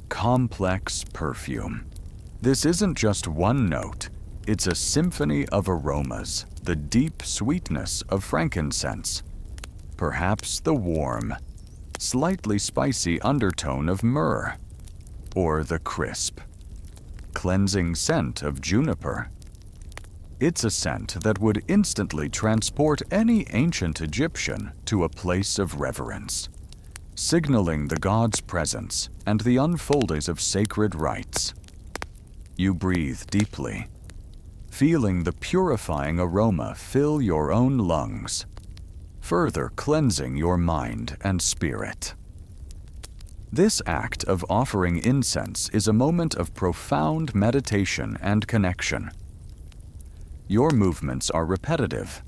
complex perfume. This isn't just one note, it's a symphony of aromas, the deep sweetness of frankincense, perhaps the warm, slightly spicy undertone of myrrh, or the crisp, cleansing scent of juniper. It's a scent that would instantly transport any ancient Egyptian to a place of reverence, signaling the god's presence and the unfolding of sacred rites. You breathe deeply, feeling the purifying aroma fill your own lungs, further cleansing your mind and spirit. This act of offering incense is a moment of profound meditation and connection. Your movements are repetitive,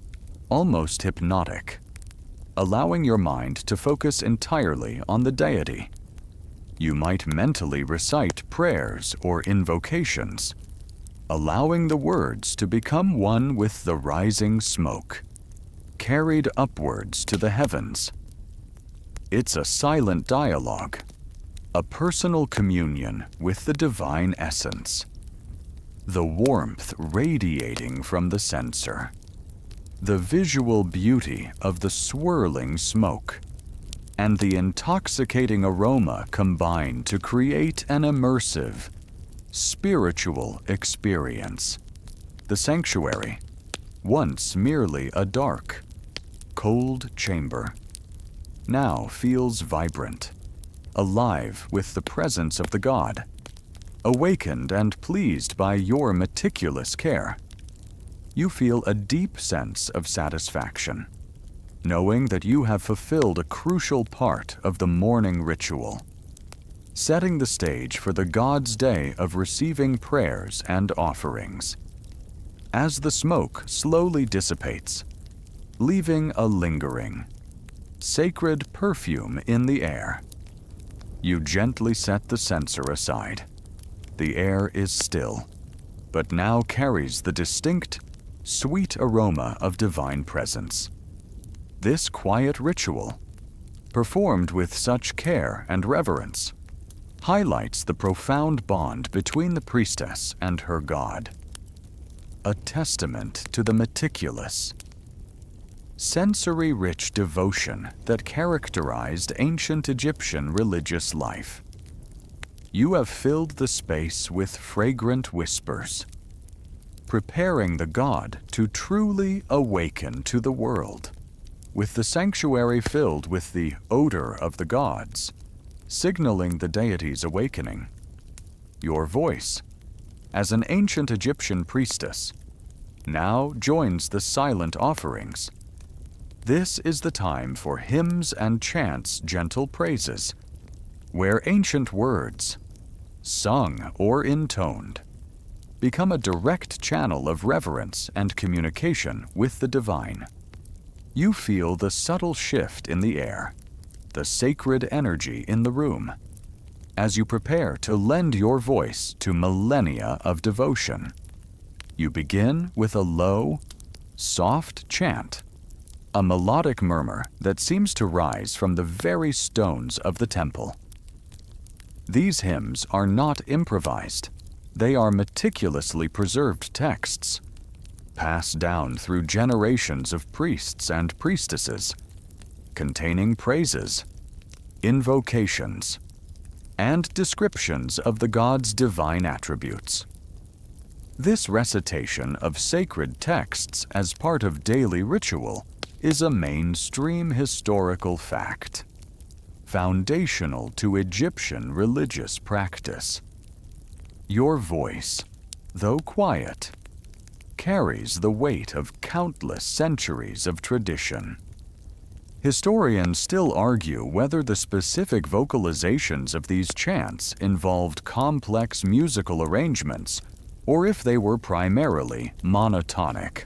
almost hypnotic, allowing your mind to focus entirely on the deity. You might mentally recite prayers or invocations, allowing the words to become one with the rising smoke, carried upwards to the heavens. It's a silent dialogue, a personal communion with the divine essence. The warmth radiating from the censer, the visual beauty of the swirling smoke, and the intoxicating aroma combine to create an immersive, spiritual experience. The sanctuary, once merely a dark, cold chamber, now feels vibrant, alive with the presence of the god, awakened and pleased by your meticulous care. You feel a deep sense of satisfaction, knowing that you have fulfilled a crucial part of the morning ritual, setting the stage for the god's day of receiving prayers and offerings. As the smoke slowly dissipates, leaving a lingering, sacred perfume in the air, you gently set the censer aside. The air is still, but now carries the distinct, sweet aroma of divine presence. This quiet ritual, performed with such care and reverence, highlights the profound bond between the priestess and her god, a testament to the meticulous, sensory-rich devotion that characterized ancient Egyptian religious life. You have filled the space with fragrant whispers, preparing the god to truly awaken to the world, with the sanctuary filled with the odor of the gods, signaling the deity's awakening. Your voice, as an ancient Egyptian priestess, now joins the silent offerings. This is the time for hymns and chants gentle praises, where ancient words, sung or intoned, become a direct channel of reverence and communication with the divine. You feel the subtle shift in the air, the sacred energy in the room, as you prepare to lend your voice to millennia of devotion. You begin with a low, soft chant, a melodic murmur that seems to rise from the very stones of the temple. These hymns are not improvised. They are meticulously preserved texts, passed down through generations of priests and priestesses, containing praises, invocations, and descriptions of the god's divine attributes. This recitation of sacred texts as part of daily ritual is a mainstream historical fact, foundational to Egyptian religious practice. Your voice, though quiet, carries the weight of countless centuries of tradition. Historians still argue whether the specific vocalizations of these chants involved complex musical arrangements or if they were primarily monotonic,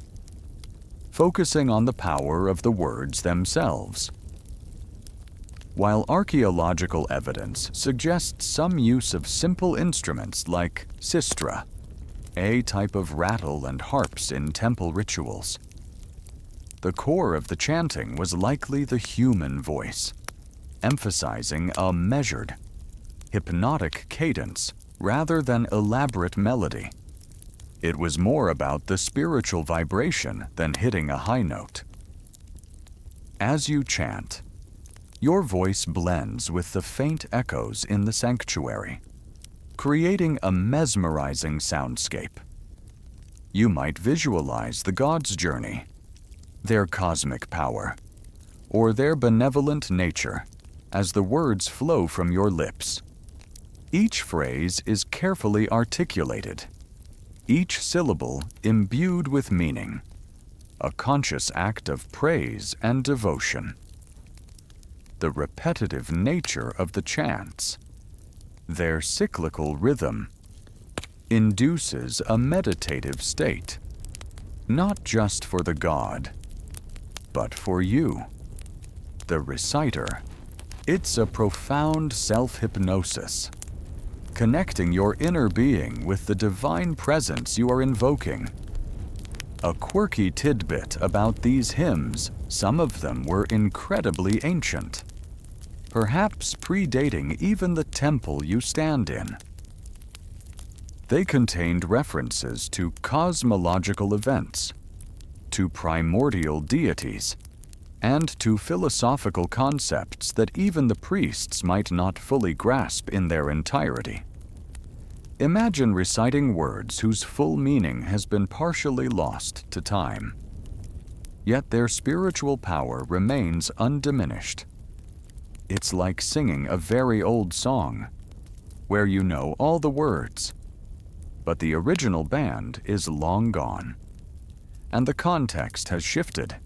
focusing on the power of the words themselves. While archaeological evidence suggests some use of simple instruments like sistra, a type of rattle and harps in temple rituals, the core of the chanting was likely the human voice, emphasizing a measured, hypnotic cadence rather than elaborate melody. It was more about the spiritual vibration than hitting a high note. As you chant, your voice blends with the faint echoes in the sanctuary, creating a mesmerizing soundscape. You might visualize the gods' journey, their cosmic power, or their benevolent nature as the words flow from your lips. Each phrase is carefully articulated, each syllable imbued with meaning, a conscious act of praise and devotion. The repetitive nature of the chants, their cyclical rhythm, induces a meditative state, not just for the god, but for you, the reciter. It's a profound self-hypnosis, connecting your inner being with the divine presence you are invoking. A quirky tidbit about these hymns, some of them were incredibly ancient, perhaps predating even the temple you stand in. They contained references to cosmological events, to primordial deities, and to philosophical concepts that even the priests might not fully grasp in their entirety. Imagine reciting words whose full meaning has been partially lost to time, yet their spiritual power remains undiminished. It's like singing a very old song, where you know all the words, but the original band is long gone, and the context has shifted,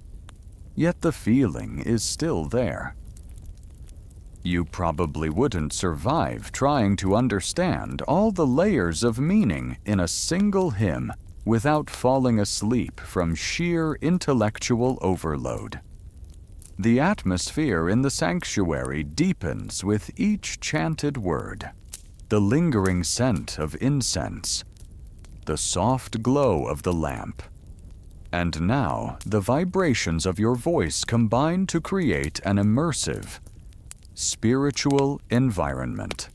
yet the feeling is still there. You probably wouldn't survive trying to understand all the layers of meaning in a single hymn without falling asleep from sheer intellectual overload. The atmosphere in the sanctuary deepens with each chanted word. The lingering scent of incense, the soft glow of the lamp, and now the vibrations of your voice combine to create an immersive, spiritual environment.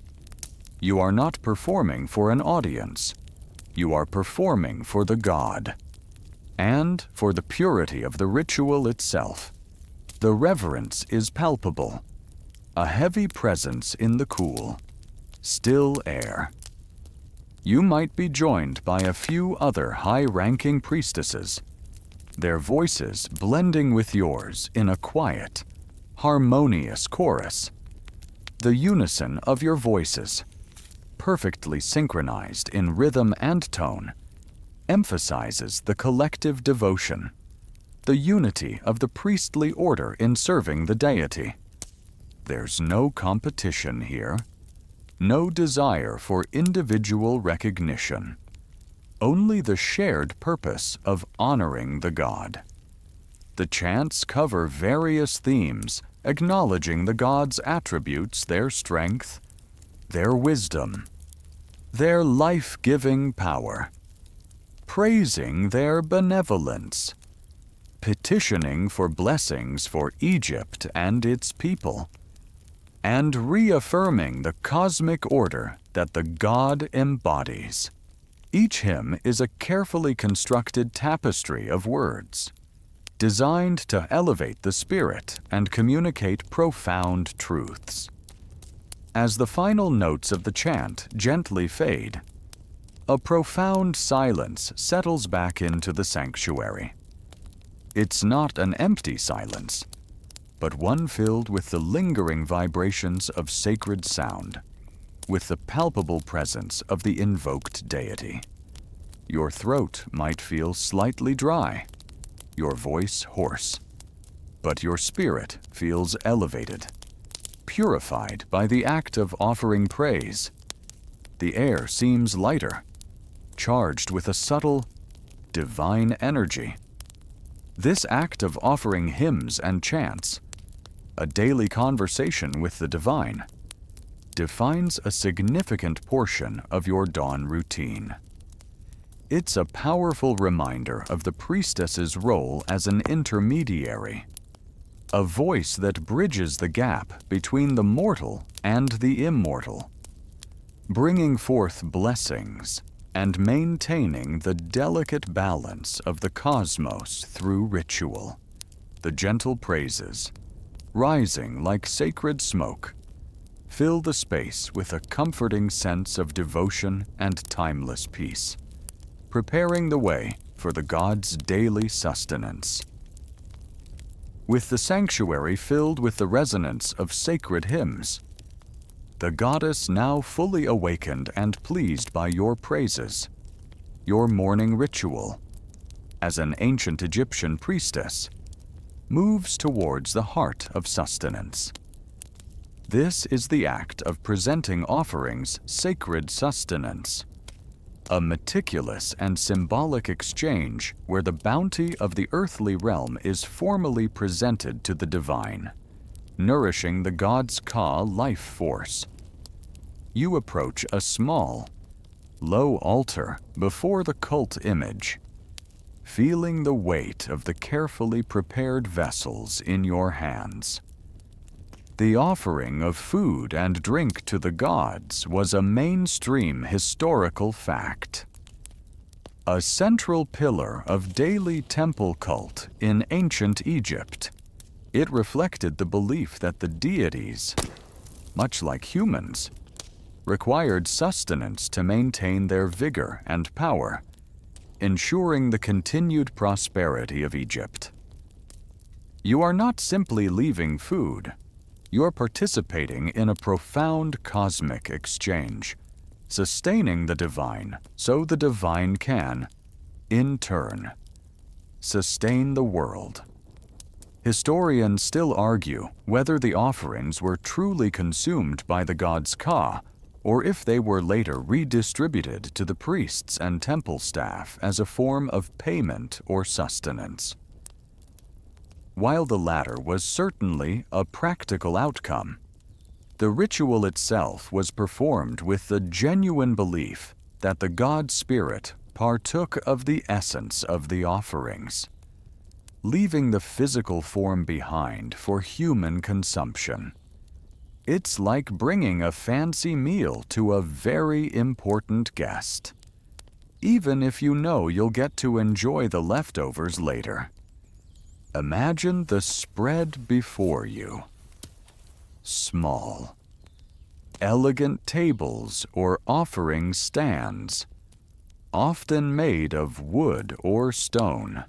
You are not performing for an audience. You are performing for the god, and for the purity of the ritual itself. The reverence is palpable, a heavy presence in the cool, still air. You might be joined by a few other high-ranking priestesses, their voices blending with yours in a quiet, harmonious chorus. The unison of your voices, perfectly synchronized in rhythm and tone, emphasizes the collective devotion, the unity of the priestly order in serving the deity. There's no competition here, no desire for individual recognition, only the shared purpose of honoring the god. The chants cover various themes, acknowledging the god's attributes, their strength, their wisdom, their life-giving power, praising their benevolence, petitioning for blessings for Egypt and its people, and reaffirming the cosmic order that the god embodies. Each hymn is a carefully constructed tapestry of words, designed to elevate the spirit and communicate profound truths. As the final notes of the chant gently fade, a profound silence settles back into the sanctuary. It's not an empty silence, but one filled with the lingering vibrations of sacred sound, with the palpable presence of the invoked deity. Your throat might feel slightly dry, your voice hoarse, but your spirit feels elevated, purified by the act of offering praise. The air seems lighter, charged with a subtle, divine energy. This act of offering hymns and chants, a daily conversation with the divine, defines a significant portion of your dawn routine. It's a powerful reminder of the priestess's role as an intermediary, a voice that bridges the gap between the mortal and the immortal, bringing forth blessings and maintaining the delicate balance of the cosmos through ritual. The gentle praises, rising like sacred smoke, fill the space with a comforting sense of devotion and timeless peace, preparing the way for the gods' daily sustenance. With the sanctuary filled with the resonance of sacred hymns, the goddess now fully awakened and pleased by your praises, your morning ritual, as an ancient Egyptian priestess, moves towards the heart of sustenance. This is the act of presenting offerings sacred sustenance, a meticulous and symbolic exchange where the bounty of the earthly realm is formally presented to the divine, nourishing the god's Ka life force. You approach a small, low altar before the cult image, feeling the weight of the carefully prepared vessels in your hands. The offering of food and drink to the gods was a mainstream historical fact. A central pillar of daily temple cult in ancient Egypt, it reflected the belief that the deities, much like humans, required sustenance to maintain their vigor and power, ensuring the continued prosperity of Egypt. You are not simply leaving food. You're participating in a profound cosmic exchange, sustaining the divine so the divine can, in turn, sustain the world. Historians still argue whether the offerings were truly consumed by the gods Ka, or if they were later redistributed to the priests and temple staff as a form of payment or sustenance. While the latter was certainly a practical outcome, the ritual itself was performed with the genuine belief that the god spirit partook of the essence of the offerings, leaving the physical form behind for human consumption. It's like bringing a fancy meal to a very important guest, even if you know you'll get to enjoy the leftovers later. Imagine the spread before you. Small, elegant tables or offering stands, often made of wood or stone,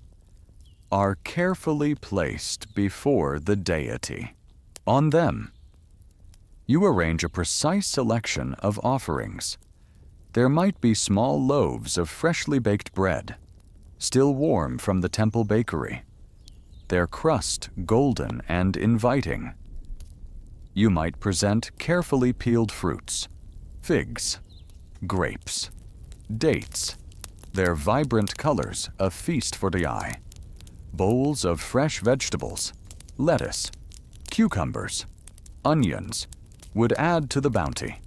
are carefully placed before the deity. On them, you arrange a precise selection of offerings. There might be small loaves of freshly baked bread, still warm from the temple bakery, their crust golden and inviting. You might present carefully peeled fruits, figs, grapes, dates, their vibrant colors a feast for the eye, bowls of fresh vegetables, lettuce, cucumbers, onions, would add to the bounty.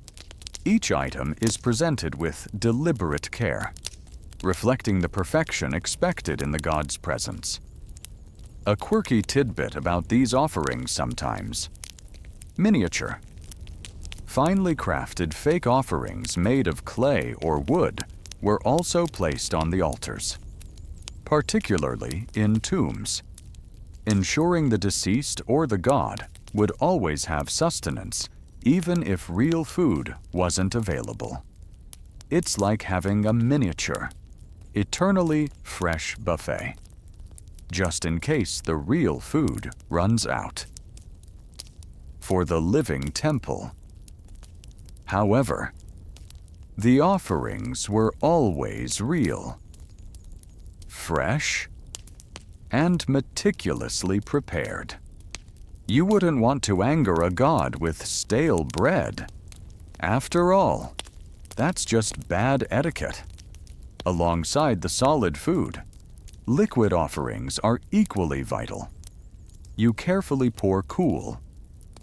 Each item is presented with deliberate care, reflecting the perfection expected in the god's presence. A quirky tidbit about these offerings sometimes: miniature, finely crafted fake offerings made of clay or wood were also placed on the altars, particularly in tombs, ensuring the deceased or the god would always have sustenance even if real food wasn't available. It's like having a miniature, eternally fresh buffet. just in case the real food runs out. For the living temple. However, the offerings were always real, fresh, and meticulously prepared. You wouldn't want to anger a god with stale bread. After all, that's just bad etiquette. Alongside the solid food, liquid offerings are equally vital. You carefully pour cool,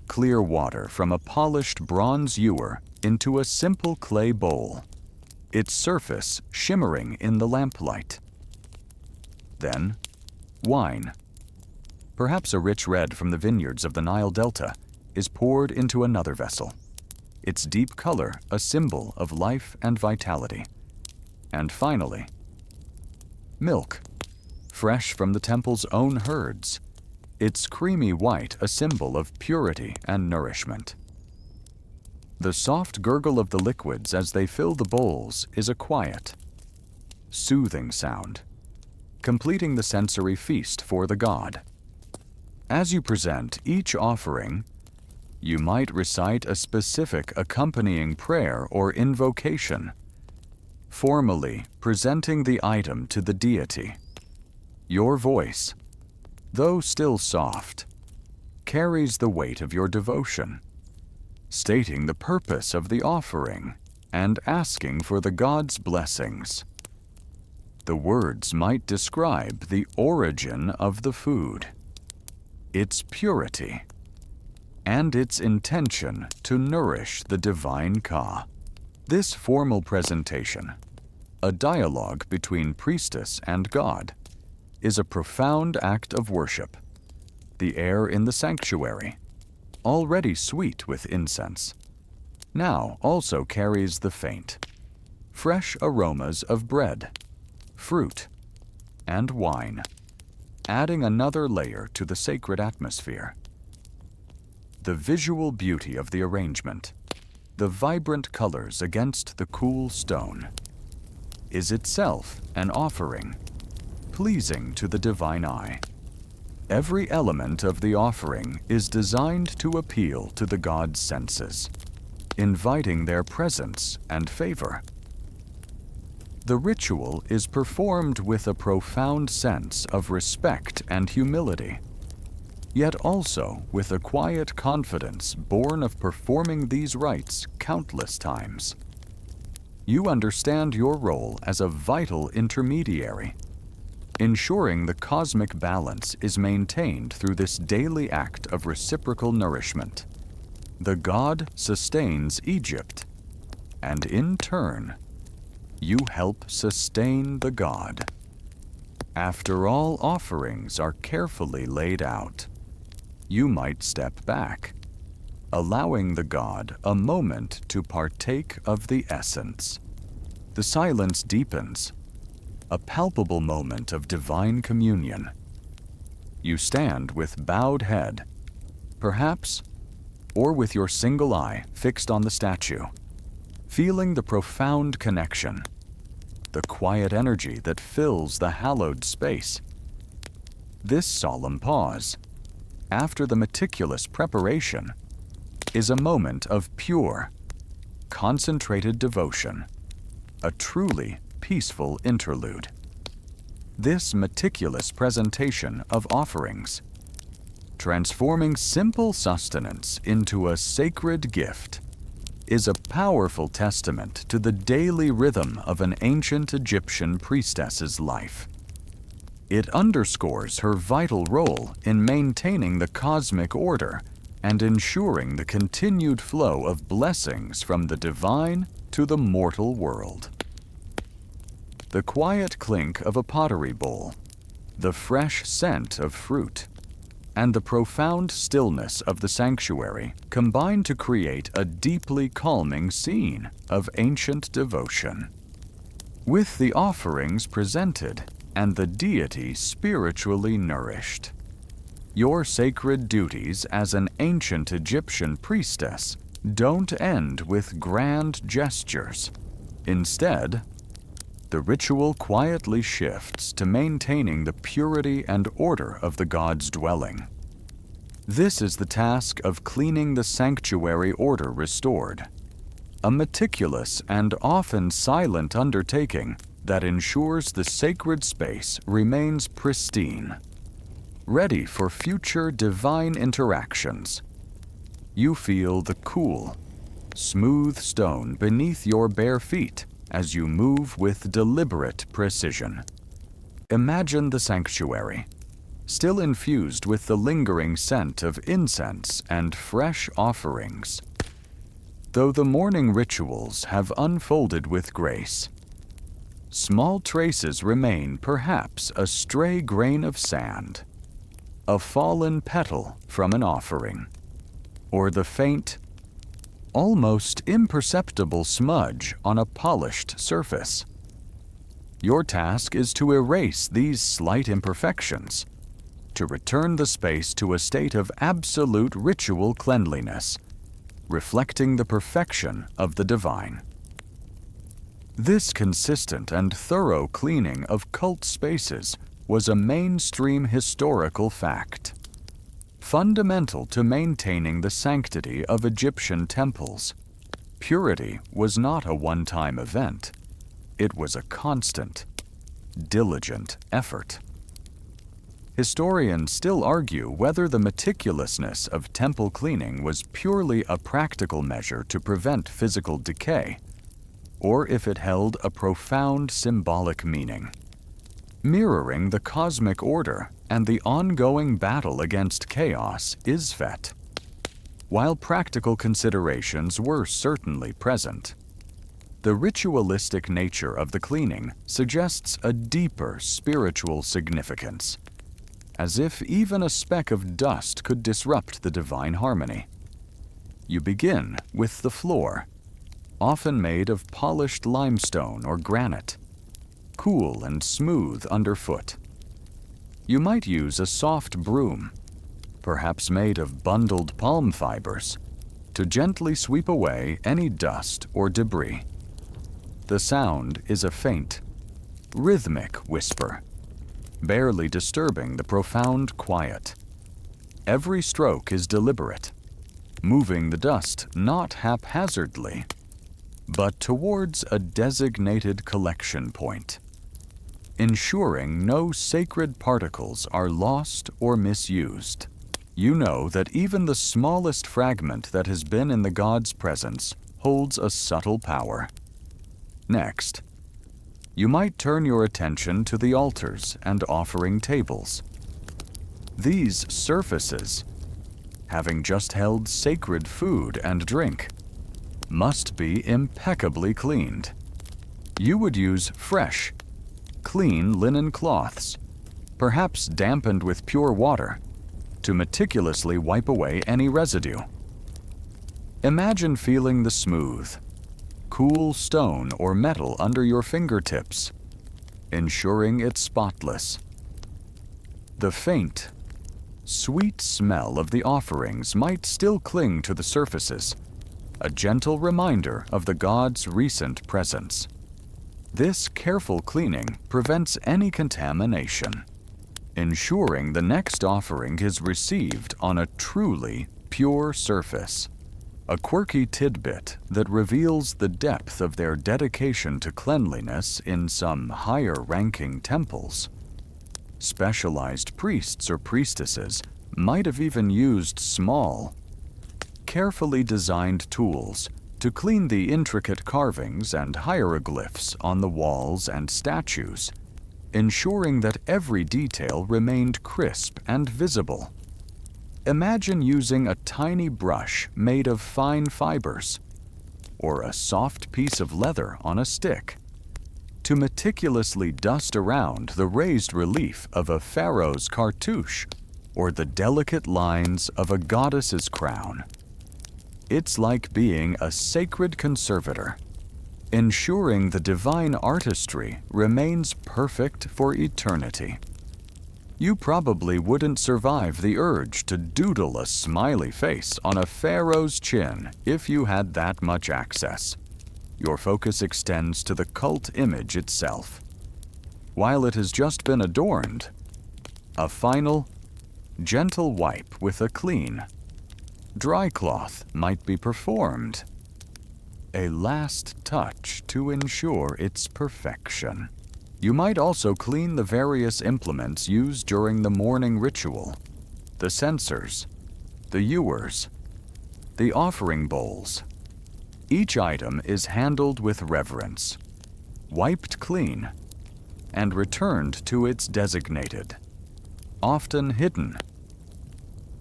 clear water from a polished bronze ewer into a simple clay bowl, its surface shimmering in the lamplight. Then, wine, perhaps a rich red from the vineyards of the Nile Delta, is poured into another vessel, its deep color a symbol of life and vitality. And finally, milk, fresh from the temple's own herds, its creamy white a symbol of purity and nourishment. The soft gurgle of the liquids as they fill the bowls is a quiet, soothing sound, completing the sensory feast for the god. As you present each offering, you might recite a specific accompanying prayer or invocation, formally presenting the item to the deity. Your voice, though still soft, carries the weight of your devotion, stating the purpose of the offering and asking for the god's blessings. The words might describe the origin of the food, its purity, and its intention to nourish the divine Ka. This formal presentation, a dialogue between priestess and god, is a profound act of worship. The air in the sanctuary, already sweet with incense, now also carries the faint, fresh aromas of bread, fruit, and wine, adding another layer to the sacred atmosphere. The visual beauty of the arrangement, the vibrant colors against the cool stone, is itself an offering, pleasing to the divine eye. Every element of the offering is designed to appeal to the god's senses, inviting their presence and favor. The ritual is performed with a profound sense of respect and humility, yet also with a quiet confidence born of performing these rites countless times. You understand your role as a vital intermediary, ensuring the cosmic balance is maintained through this daily act of reciprocal nourishment. The god sustains Egypt, and in turn, you help sustain the god. After all offerings are carefully laid out, you might step back, allowing the god a moment to partake of the essence. The silence deepens, a palpable moment of divine communion. You stand with bowed head, perhaps, or with your single eye fixed on the statue, feeling the profound connection, the quiet energy that fills the hallowed space. This solemn pause, after the meticulous preparation, is a moment of pure, concentrated devotion, a truly peaceful interlude. This meticulous presentation of offerings, transforming simple sustenance into a sacred gift, is a powerful testament to the daily rhythm of an ancient Egyptian priestess's life. It underscores her vital role in maintaining the cosmic order and ensuring the continued flow of blessings from the divine to the mortal world. The quiet clink of a pottery bowl, the fresh scent of fruit, and the profound stillness of the sanctuary combine to create a deeply calming scene of ancient devotion. With the offerings presented and the deity spiritually nourished, your sacred duties as an ancient Egyptian priestess don't end with grand gestures. Instead, the ritual quietly shifts to maintaining the purity and order of the god's dwelling. This is the task of cleaning the sanctuary order restored, a meticulous and often silent undertaking that ensures the sacred space remains pristine, ready for future divine interactions. You feel the cool, smooth stone beneath your bare feet as you move with deliberate precision. Imagine the sanctuary, still infused with the lingering scent of incense and fresh offerings. Though the morning rituals have unfolded with grace, small traces remain, perhaps a stray grain of sand, a fallen petal from an offering, or the faint, almost imperceptible smudge on a polished surface. Your task is to erase these slight imperfections, to return the space to a state of absolute ritual cleanliness, reflecting the perfection of the divine. This consistent and thorough cleaning of cult spaces was a mainstream historical fact, fundamental to maintaining the sanctity of Egyptian temples. Purity was not a one-time event. It was a constant, diligent effort. Historians still argue whether the meticulousness of temple cleaning was purely a practical measure to prevent physical decay, or if it held a profound symbolic meaning, mirroring the cosmic order and the ongoing battle against chaos Isfet. While practical considerations were certainly present, the ritualistic nature of the cleaning suggests a deeper spiritual significance, as if even a speck of dust could disrupt the divine harmony. You begin with the floor, often made of polished limestone or granite, cool and smooth underfoot. You might use a soft broom, perhaps made of bundled palm fibers, to gently sweep away any dust or debris. The sound is a faint, rhythmic whisper, barely disturbing the profound quiet. Every stroke is deliberate, moving the dust not haphazardly, but towards a designated collection point, ensuring no sacred particles are lost or misused. You know that even the smallest fragment that has been in the god's presence holds a subtle power. Next, you might turn your attention to the altars and offering tables. These surfaces, having just held sacred food and drink, must be impeccably cleaned. You would use fresh, clean linen cloths, perhaps dampened with pure water, to meticulously wipe away any residue. Imagine feeling the smooth, cool stone or metal under your fingertips, ensuring it's spotless. The faint, sweet smell of the offerings might still cling to the surfaces, a gentle reminder of the god's recent presence. This careful cleaning prevents any contamination, ensuring the next offering is received on a truly pure surface. A quirky tidbit that reveals the depth of their dedication to cleanliness in some higher-ranking temples. Specialized priests or priestesses might have even used small, carefully designed tools to clean the intricate carvings and hieroglyphs on the walls and statues, ensuring that every detail remained crisp and visible. Imagine using a tiny brush made of fine fibers, or a soft piece of leather on a stick, to meticulously dust around the raised relief of a pharaoh's cartouche or the delicate lines of a goddess's crown. It's like being a sacred conservator, ensuring the divine artistry remains perfect for eternity. You probably wouldn't survive the urge to doodle a smiley face on a pharaoh's chin if you had that much access. your focus extends to the cult image itself. While it has just been adorned, a final, gentle wipe with a clean, dry cloth might be performed. A last touch to ensure its perfection. You might also clean the various implements used during the morning ritual, the censers, the ewers, the offering bowls. Each item is handled with reverence, wiped clean, and returned to its designated, often hidden,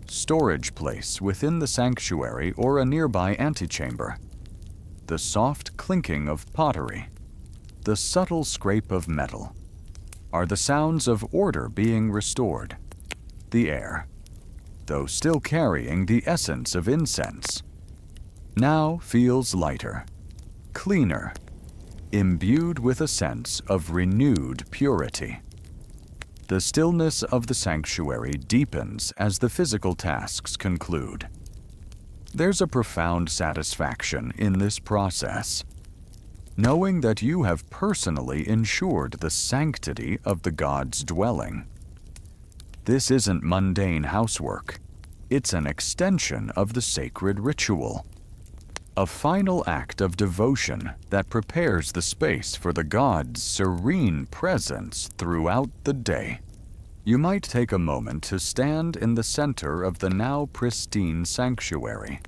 storage place within the sanctuary or a nearby antechamber. The soft clinking of pottery, the subtle scrape of metal, are the sounds of order being restored. The air, though still carrying the essence of incense, now feels lighter, cleaner, imbued with a sense of renewed purity. The stillness of the sanctuary deepens as the physical tasks conclude. There's a profound satisfaction in this process, knowing that you have personally ensured the sanctity of the god's dwelling. This isn't mundane housework. It's an extension of the sacred ritual, a final act of devotion that prepares the space for the god's serene presence throughout the day. You might take a moment to stand in the center of the now pristine sanctuary,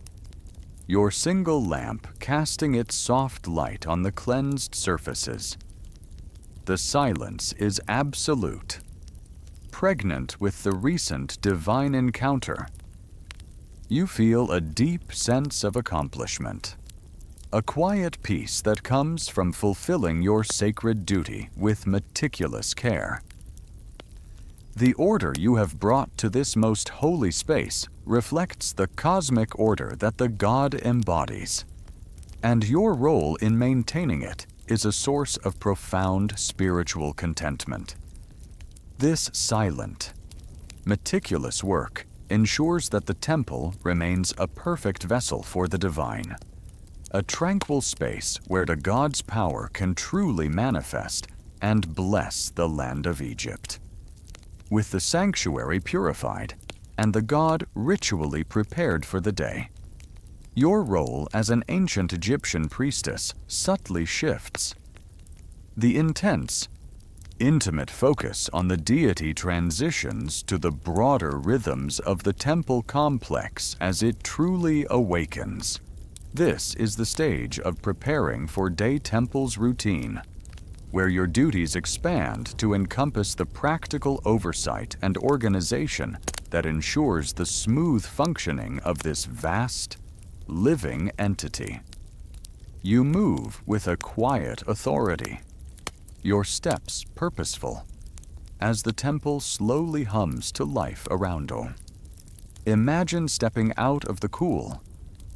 your single lamp casting its soft light on the cleansed surfaces. The silence is absolute, pregnant with the recent divine encounter. You feel a deep sense of accomplishment, a quiet peace that comes from fulfilling your sacred duty with meticulous care. The order you have brought to this most holy space reflects the cosmic order that the god embodies, and your role in maintaining it is a source of profound spiritual contentment. This silent, meticulous work ensures that the temple remains a perfect vessel for the divine, a tranquil space where the god's power can truly manifest and bless the land of Egypt. With the sanctuary purified and the god ritually prepared for the day, your role as an ancient Egyptian priestess subtly shifts. The intense, intimate focus on the deity transitions to the broader rhythms of the temple complex as it truly awakens. This is the stage of preparing for day temple's routine, where your duties expand to encompass the practical oversight and organization that ensures the smooth functioning of this vast, living entity. You move with a quiet authority, your steps purposeful, as the temple slowly hums to life around you. Imagine stepping out of the cool,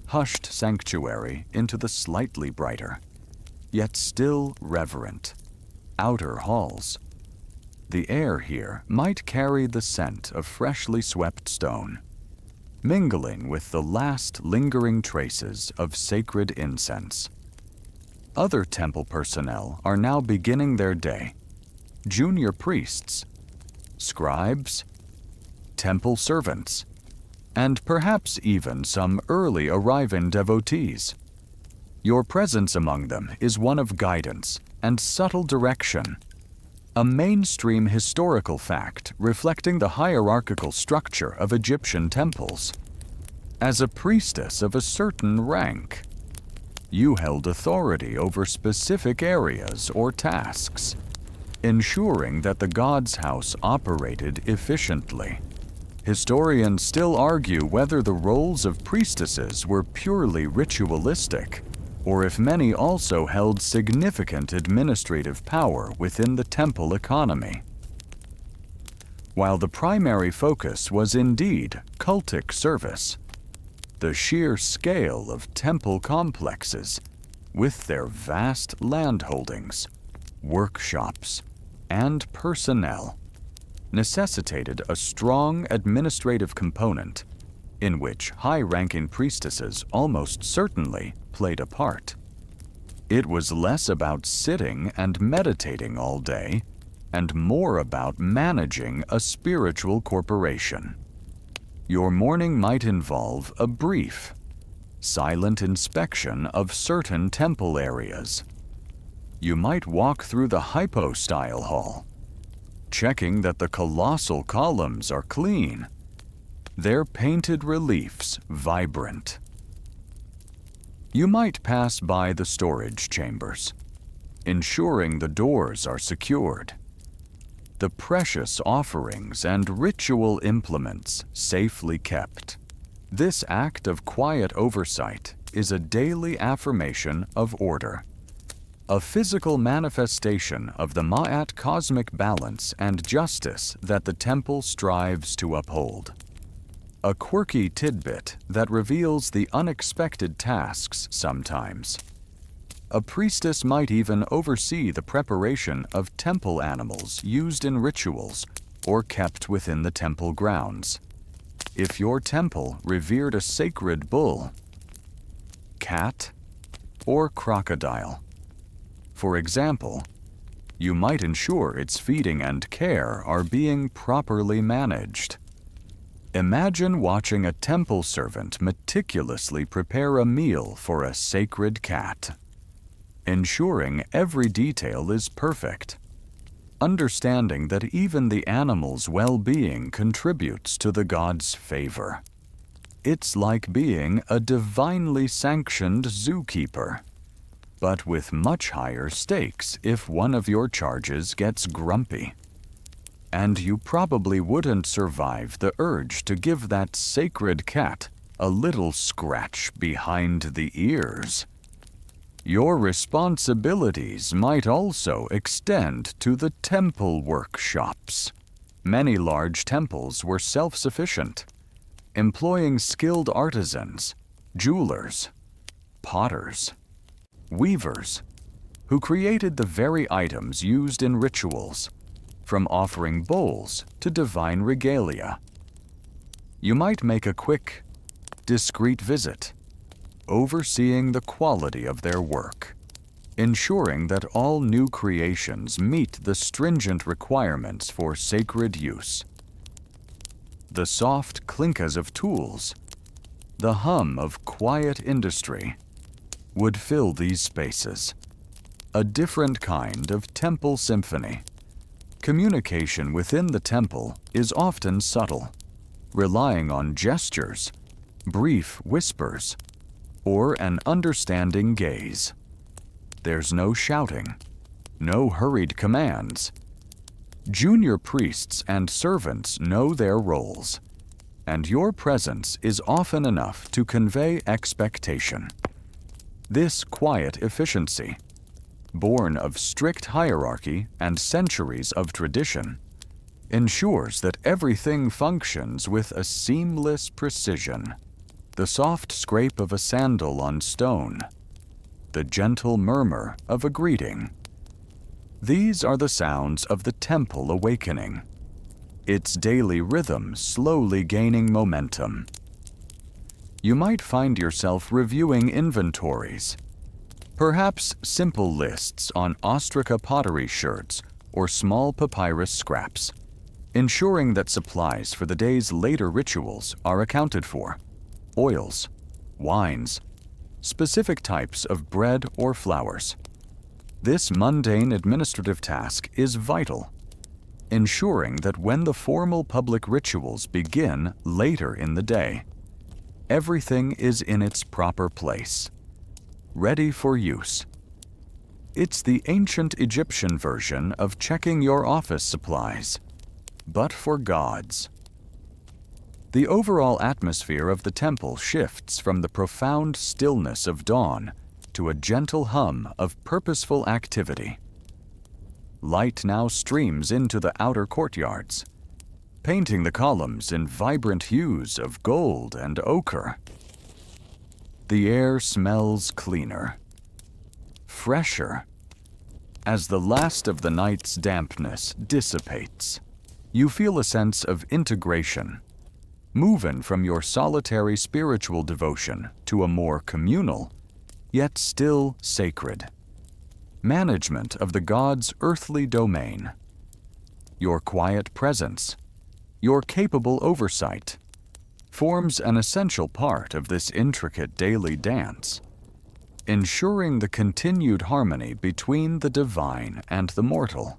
hushed sanctuary into the slightly brighter, yet still reverent, outer halls. The air here might carry the scent of freshly swept stone, mingling with the last lingering traces of sacred incense. Other temple personnel are now beginning their day. Junior priests, scribes, temple servants, and perhaps even some early arriving devotees. Your presence among them is one of guidance and subtle direction, a mainstream historical fact reflecting the hierarchical structure of Egyptian temples. As a priestess of a certain rank, you held authority over specific areas or tasks, ensuring that the god's house operated efficiently. Historians still argue whether the roles of priestesses were purely ritualistic, or if many also held significant administrative power within the temple economy. While the primary focus was indeed cultic service, the sheer scale of temple complexes, with their vast landholdings, workshops, and personnel, necessitated a strong administrative component in which high-ranking priestesses almost certainly played a part. It was less about sitting and meditating all day and more about managing a spiritual corporation. Your morning might involve a brief, silent inspection of certain temple areas. You might walk through the hypostyle hall, checking that the colossal columns are clean, their painted reliefs vibrant. You might pass by the storage chambers, ensuring the doors are secured, the precious offerings and ritual implements safely kept. This act of quiet oversight is a daily affirmation of order, a physical manifestation of the Ma'at cosmic balance and justice that the temple strives to uphold. A quirky tidbit that reveals the unexpected tasks sometimes. A priestess might even oversee the preparation of temple animals used in rituals or kept within the temple grounds. If your temple revered a sacred bull, cat, or crocodile, for example, you might ensure its feeding and care are being properly managed. Imagine watching a temple servant meticulously prepare a meal for a sacred cat, ensuring every detail is perfect, understanding that even the animal's well-being contributes to the god's favor. It's like being a divinely sanctioned zookeeper, but with much higher stakes if one of your charges gets grumpy. And you probably wouldn't survive the urge to give that sacred cat a little scratch behind the ears. Your responsibilities might also extend to the temple workshops. Many large temples were self-sufficient, employing skilled artisans, jewelers, potters, weavers, who created the very items used in rituals, from offering bowls to divine regalia. You might make a quick, discreet visit, overseeing the quality of their work, ensuring that all new creations meet the stringent requirements for sacred use. The soft clinkas of tools, the hum of quiet industry, would fill these spaces, a different kind of temple symphony. Communication within the temple is often subtle, relying on gestures, brief whispers, or an understanding gaze. There's no shouting, no hurried commands. Junior priests and servants know their roles, and your presence is often enough to convey expectation. This quiet efficiency, born of strict hierarchy and centuries of tradition, ensures that everything functions with a seamless precision. The soft scrape of a sandal on stone, the gentle murmur of a greeting. These are the sounds of the temple awakening, its daily rhythm slowly gaining momentum. You might find yourself reviewing inventories, perhaps simple lists on ostraca pottery sherds or small papyrus scraps, ensuring that supplies for the day's later rituals are accounted for. Oils, wines, specific types of bread or flours. This mundane administrative task is vital, ensuring that when the formal public rituals begin later in the day, everything is in its proper place, ready for use. It's the ancient Egyptian version of checking your office supplies, but for gods. The overall atmosphere of the temple shifts from the profound stillness of dawn to a gentle hum of purposeful activity. Light now streams into the outer courtyards, painting the columns in vibrant hues of gold and ochre. The air smells cleaner, fresher, as the last of the night's dampness dissipates. You feel a sense of integration, moving from your solitary spiritual devotion to a more communal, yet still sacred, management of the god's earthly domain. Your quiet presence, your capable oversight, forms an essential part of this intricate daily dance, ensuring the continued harmony between the divine and the mortal.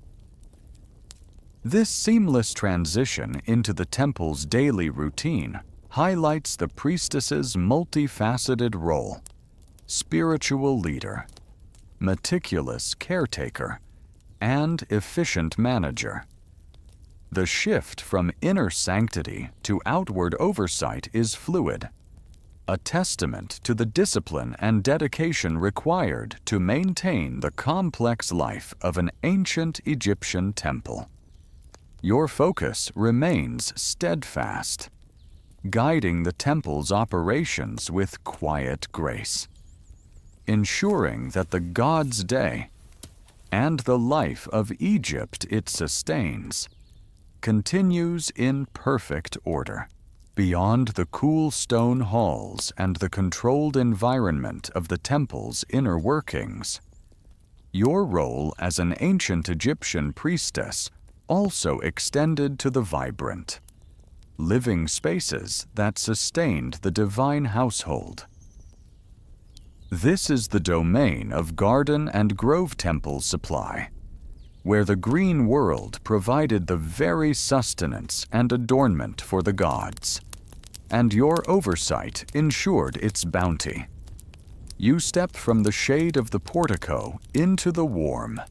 This seamless transition into the temple's daily routine highlights the priestess's multifaceted role: spiritual leader, meticulous caretaker, and efficient manager. The shift from inner sanctity to outward oversight is fluid, a testament to the discipline and dedication required to maintain the complex life of an ancient Egyptian temple. Your focus remains steadfast, guiding the temple's operations with quiet grace, ensuring that the god's day and the life of Egypt it sustains continues in perfect order. Beyond the cool stone halls and the controlled environment of the temple's inner workings, your role as an ancient Egyptian priestess also extended to the vibrant, living spaces that sustained the divine household. This is the domain of Garden and Grove Temple supply, where the green world provided the very sustenance and adornment for the gods, and your oversight ensured its bounty. You step from the shade of the portico into the warm,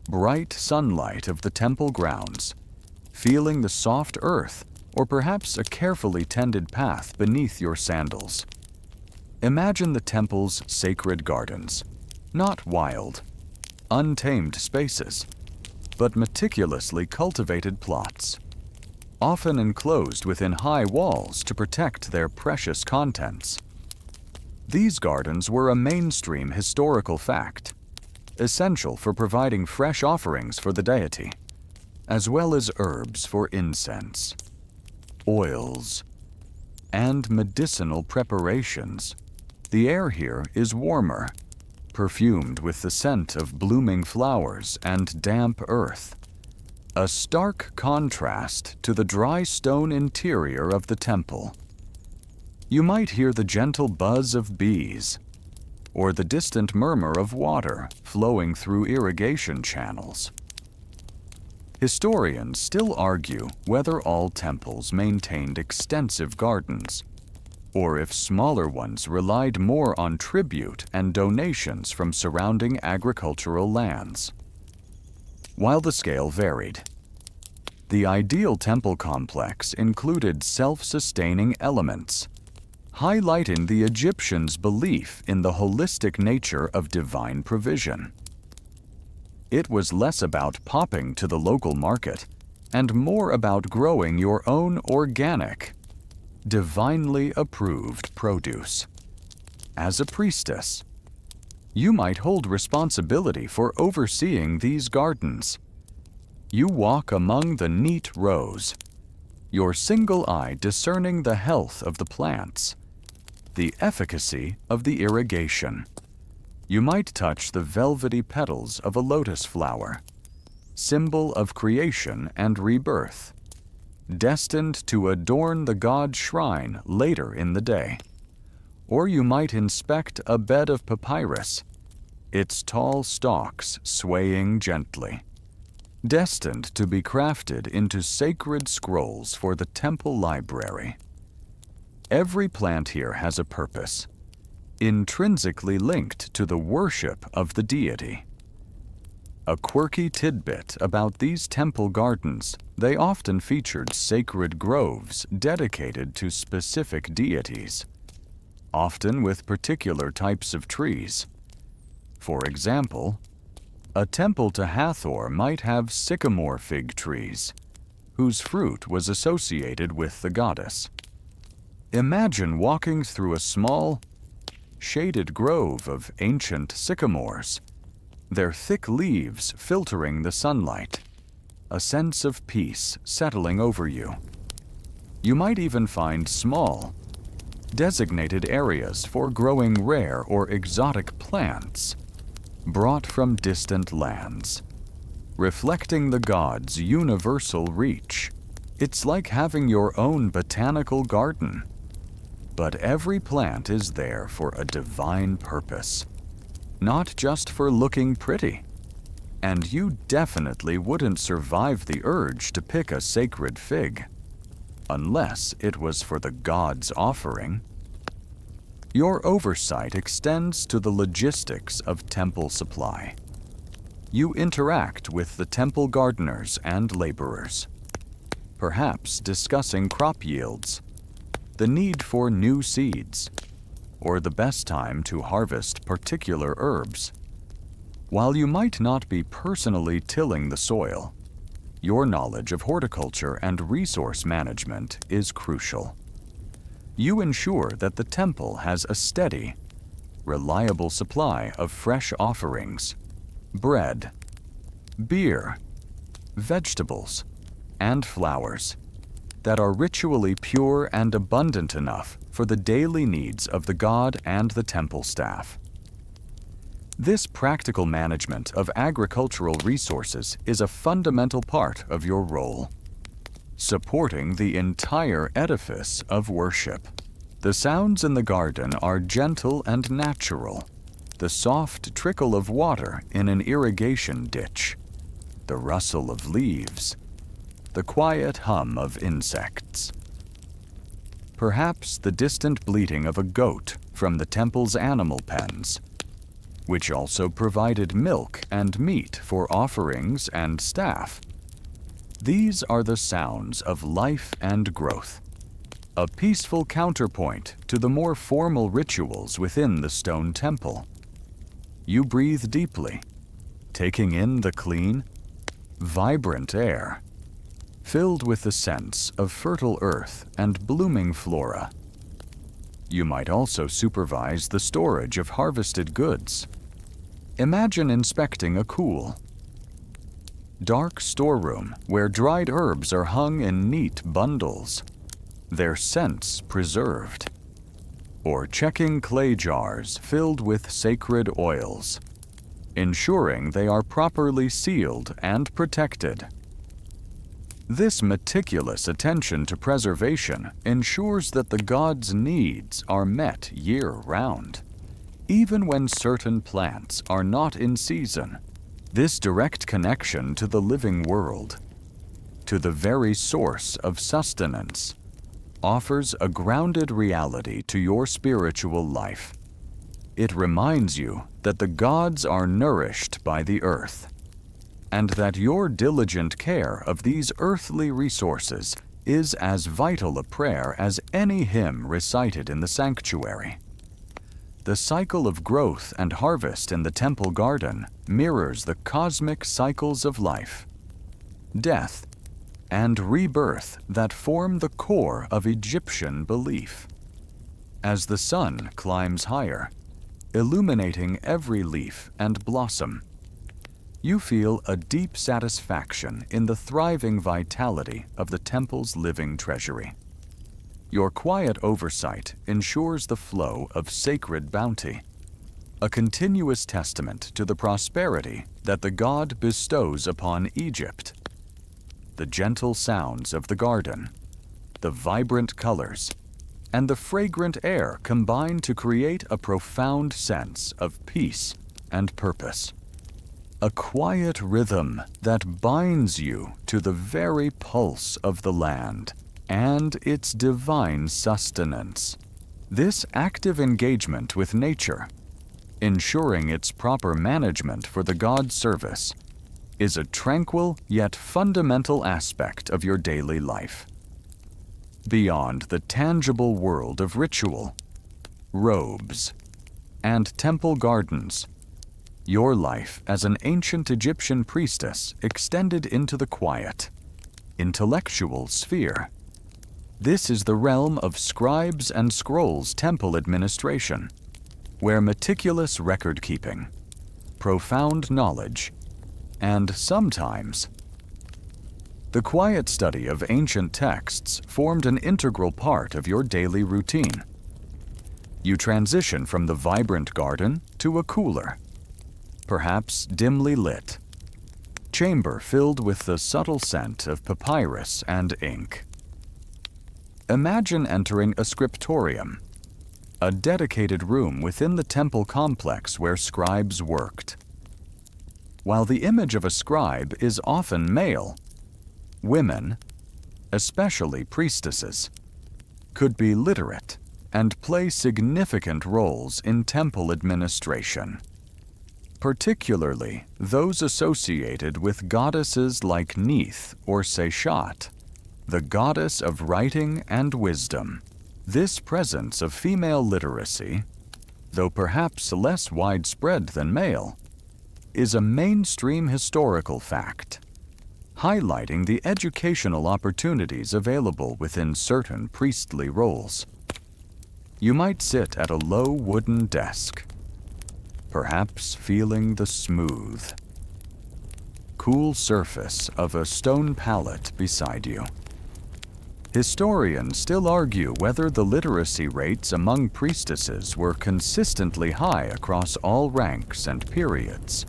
bright sunlight of the temple grounds, feeling the soft earth or perhaps a carefully tended path beneath your sandals. Imagine the temple's sacred gardens, not wild, untamed spaces, but meticulously cultivated plots, often enclosed within high walls to protect their precious contents. These gardens were a mainstream historical fact, essential for providing fresh offerings for the deity, as well as herbs for incense, oils, and medicinal preparations. The air here is warmer, perfumed with the scent of blooming flowers and damp earth, a stark contrast to the dry stone interior of the temple. You might hear the gentle buzz of bees, or the distant murmur of water flowing through irrigation channels. Historians still argue whether all temples maintained extensive gardens, or if smaller ones relied more on tribute and donations from surrounding agricultural lands. While the scale varied, the ideal temple complex included self-sustaining elements, highlighting the Egyptians' belief in the holistic nature of divine provision. It was less about popping to the local market and more about growing your own organic, divinely approved produce. As a priestess, you might hold responsibility for overseeing these gardens. You walk among the neat rows, your single eye discerning the health of the plants, the efficacy of the irrigation. You might touch the velvety petals of a lotus flower, symbol of creation and rebirth, destined to adorn the god's shrine later in the day. Or you might inspect a bed of papyrus, its tall stalks swaying gently, destined to be crafted into sacred scrolls for the temple library. Every plant here has a purpose, intrinsically linked to the worship of the deity. A quirky tidbit about these temple gardens: they often featured sacred groves dedicated to specific deities, often with particular types of trees. For example, a temple to Hathor might have sycamore fig trees, whose fruit was associated with the goddess. Imagine walking through a small, shaded grove of ancient sycamores, their thick leaves filtering the sunlight, a sense of peace settling over you. You might even find small, designated areas for growing rare or exotic plants, brought from distant lands. Reflecting the gods' universal reach, it's like having your own botanical garden. But every plant is there for a divine purpose, not just for looking pretty. And you definitely wouldn't survive the urge to pick a sacred fig, unless it was for the gods' offering. Your oversight extends to the logistics of temple supply. You interact with the temple gardeners and laborers, perhaps discussing crop yields, the need for new seeds, or the best time to harvest particular herbs. While you might not be personally tilling the soil, your knowledge of horticulture and resource management is crucial. You ensure that the temple has a steady, reliable supply of fresh offerings, bread, beer, vegetables, and flowers that are ritually pure and abundant enough for the daily needs of the god and the temple staff. This practical management of agricultural resources is a fundamental part of your role, supporting the entire edifice of worship. The sounds in the garden are gentle and natural. The soft trickle of water in an irrigation ditch, the rustle of leaves, the quiet hum of insects. Perhaps the distant bleating of a goat from the temple's animal pens, which also provided milk and meat for offerings and staff. These are the sounds of life and growth, a peaceful counterpoint to the more formal rituals within the stone temple. You breathe deeply, taking in the clean, vibrant air, filled with the sense of fertile earth and blooming flora. You might also supervise the storage of harvested goods. Imagine inspecting a cool, dark storeroom where dried herbs are hung in neat bundles, their scents preserved. Or checking clay jars filled with sacred oils, ensuring they are properly sealed and protected. This meticulous attention to preservation ensures that the gods' needs are met year-round, even when certain plants are not in season. This direct connection to the living world, to the very source of sustenance, offers a grounded reality to your spiritual life. It reminds you that the gods are nourished by the earth, and that your diligent care of these earthly resources is as vital a prayer as any hymn recited in the sanctuary. The cycle of growth and harvest in the temple garden mirrors the cosmic cycles of life, death, and rebirth that form the core of Egyptian belief. As the sun climbs higher, illuminating every leaf and blossom, you feel a deep satisfaction in the thriving vitality of the temple's living treasury. Your quiet oversight ensures the flow of sacred bounty, a continuous testament to the prosperity that the god bestows upon Egypt. The gentle sounds of the garden, the vibrant colors, and the fragrant air combine to create a profound sense of peace and purpose. A quiet rhythm that binds you to the very pulse of the land and its divine sustenance. This active engagement with nature, ensuring its proper management for the god's service, is a tranquil yet fundamental aspect of your daily life. Beyond the tangible world of ritual, robes, and temple gardens, your life as an ancient Egyptian priestess extended into the quiet, intellectual sphere. This is the realm of scribes and scrolls temple administration, where meticulous record-keeping, profound knowledge, and sometimes the quiet study of ancient texts formed an integral part of your daily routine. You transition from the vibrant garden to a cooler, perhaps dimly lit, chamber filled with the subtle scent of papyrus and ink. Imagine entering a scriptorium, a dedicated room within the temple complex where scribes worked. While the image of a scribe is often male, women, especially priestesses, could be literate and play significant roles in temple administration, particularly those associated with goddesses like Neith or Seshat, the goddess of writing and wisdom. This presence of female literacy, though perhaps less widespread than male, is a mainstream historical fact, highlighting the educational opportunities available within certain priestly roles. You might sit at a low wooden desk, perhaps feeling the smooth, cool surface of a stone pallet beside you. Historians still argue whether the literacy rates among priestesses were consistently high across all ranks and periods,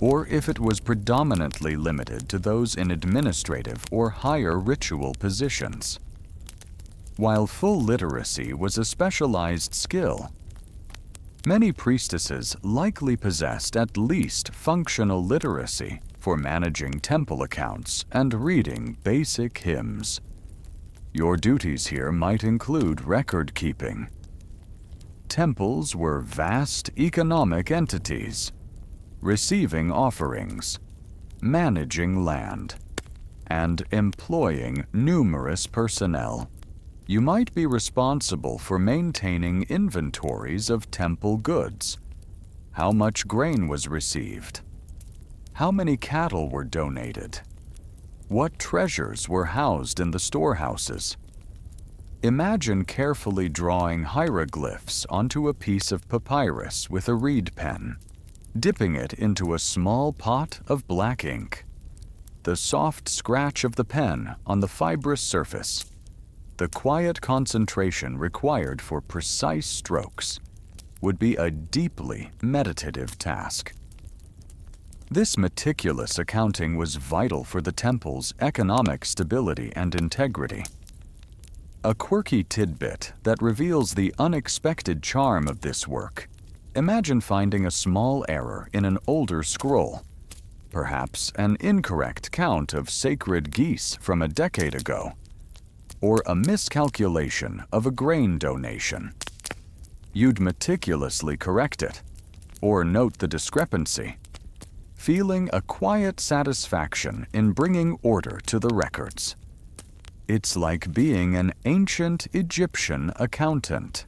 or if it was predominantly limited to those in administrative or higher ritual positions. While full literacy was a specialized skill, many priestesses likely possessed at least functional literacy for managing temple accounts and reading basic hymns. Your duties here might include record keeping. Temples were vast economic entities, receiving offerings, managing land, and employing numerous personnel. You might be responsible for maintaining inventories of temple goods. How much grain was received? How many cattle were donated? What treasures were housed in the storehouses? Imagine carefully drawing hieroglyphs onto a piece of papyrus with a reed pen, dipping it into a small pot of black ink. The soft scratch of the pen on the fibrous surface, the quiet concentration required for precise strokes, would be a deeply meditative task. This meticulous accounting was vital for the temple's economic stability and integrity. A quirky tidbit that reveals the unexpected charm of this work. Imagine finding a small error in an older scroll, perhaps an incorrect count of sacred geese from a decade ago, or a miscalculation of a grain donation. You'd meticulously correct it, or note the discrepancy, feeling a quiet satisfaction in bringing order to the records. It's like being an ancient Egyptian accountant.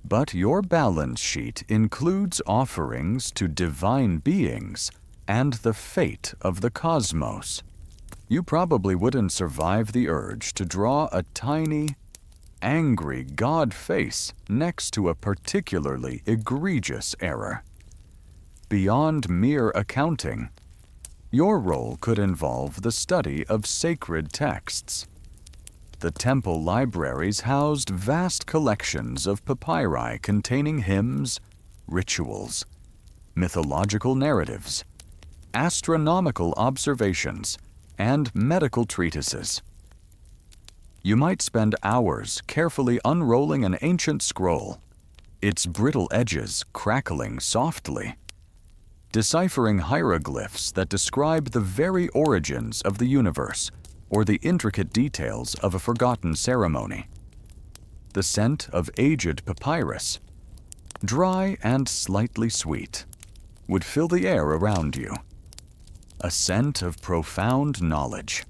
But your balance sheet includes offerings to divine beings and the fate of the cosmos. You probably wouldn't survive the urge to draw a tiny, angry God face next to a particularly egregious error. Beyond mere accounting, your role could involve the study of sacred texts. The temple libraries housed vast collections of papyri containing hymns, rituals, mythological narratives, astronomical observations, and medical treatises. You might spend hours carefully unrolling an ancient scroll, its brittle edges crackling softly, deciphering hieroglyphs that describe the very origins of the universe or the intricate details of a forgotten ceremony. The scent of aged papyrus, dry and slightly sweet, would fill the air around you. A scent of profound knowledge.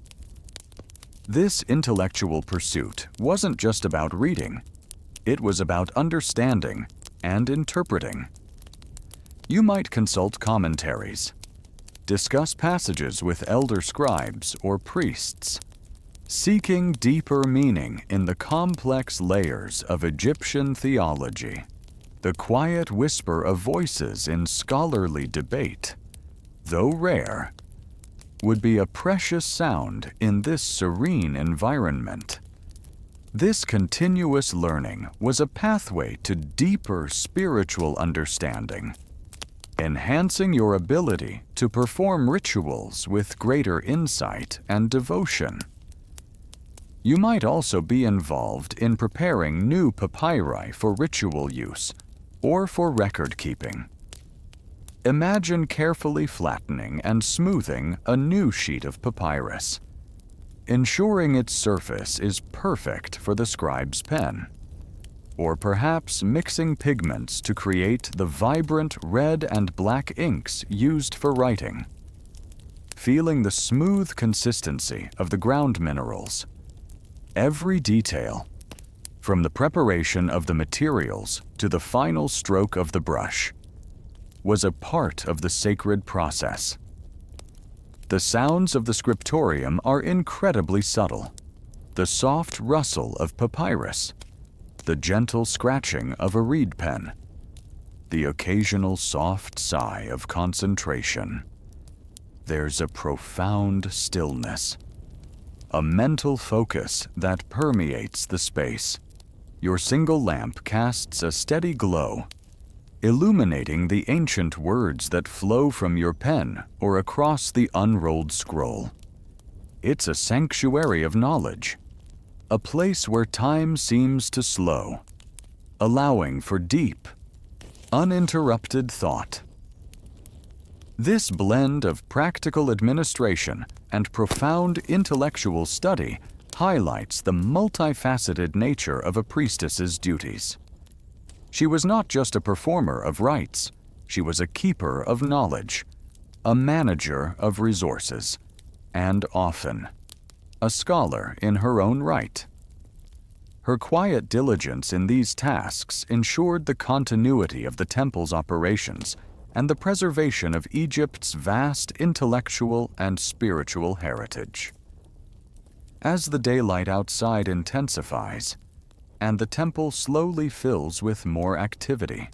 This intellectual pursuit wasn't just about reading. It was about understanding and interpreting. You might consult commentaries, discuss passages with elder scribes or priests, seeking deeper meaning in the complex layers of Egyptian theology. The quiet whisper of voices in scholarly debate, though rare, would be a precious sound in this serene environment. This continuous learning was a pathway to deeper spiritual understanding. enhancing your ability to perform rituals with greater insight and devotion. You might also be involved in preparing new papyri for ritual use or for record keeping. Imagine carefully flattening and smoothing a new sheet of papyrus, ensuring its surface is perfect for the scribe's pen. Or perhaps mixing pigments to create the vibrant red and black inks used for writing. Feeling the smooth consistency of the ground minerals. Every detail, from the preparation of the materials to the final stroke of the brush, was a part of the sacred process. The sounds of the scriptorium are incredibly subtle. The soft rustle of papyrus, the gentle scratching of a reed pen, the occasional soft sigh of concentration. There's a profound stillness, a mental focus that permeates the space. Your single lamp casts a steady glow, illuminating the ancient words that flow from your pen or across the unrolled scroll. It's a sanctuary of knowledge, a place where time seems to slow, allowing for deep, uninterrupted thought. This blend of practical administration and profound intellectual study highlights the multifaceted nature of a priestess's duties. She was not just a performer of rites, she was a keeper of knowledge, a manager of resources, and often a scholar in her own right. Her quiet diligence in these tasks ensured the continuity of the temple's operations and the preservation of Egypt's vast intellectual and spiritual heritage. As the daylight outside intensifies, and the temple slowly fills with more activity,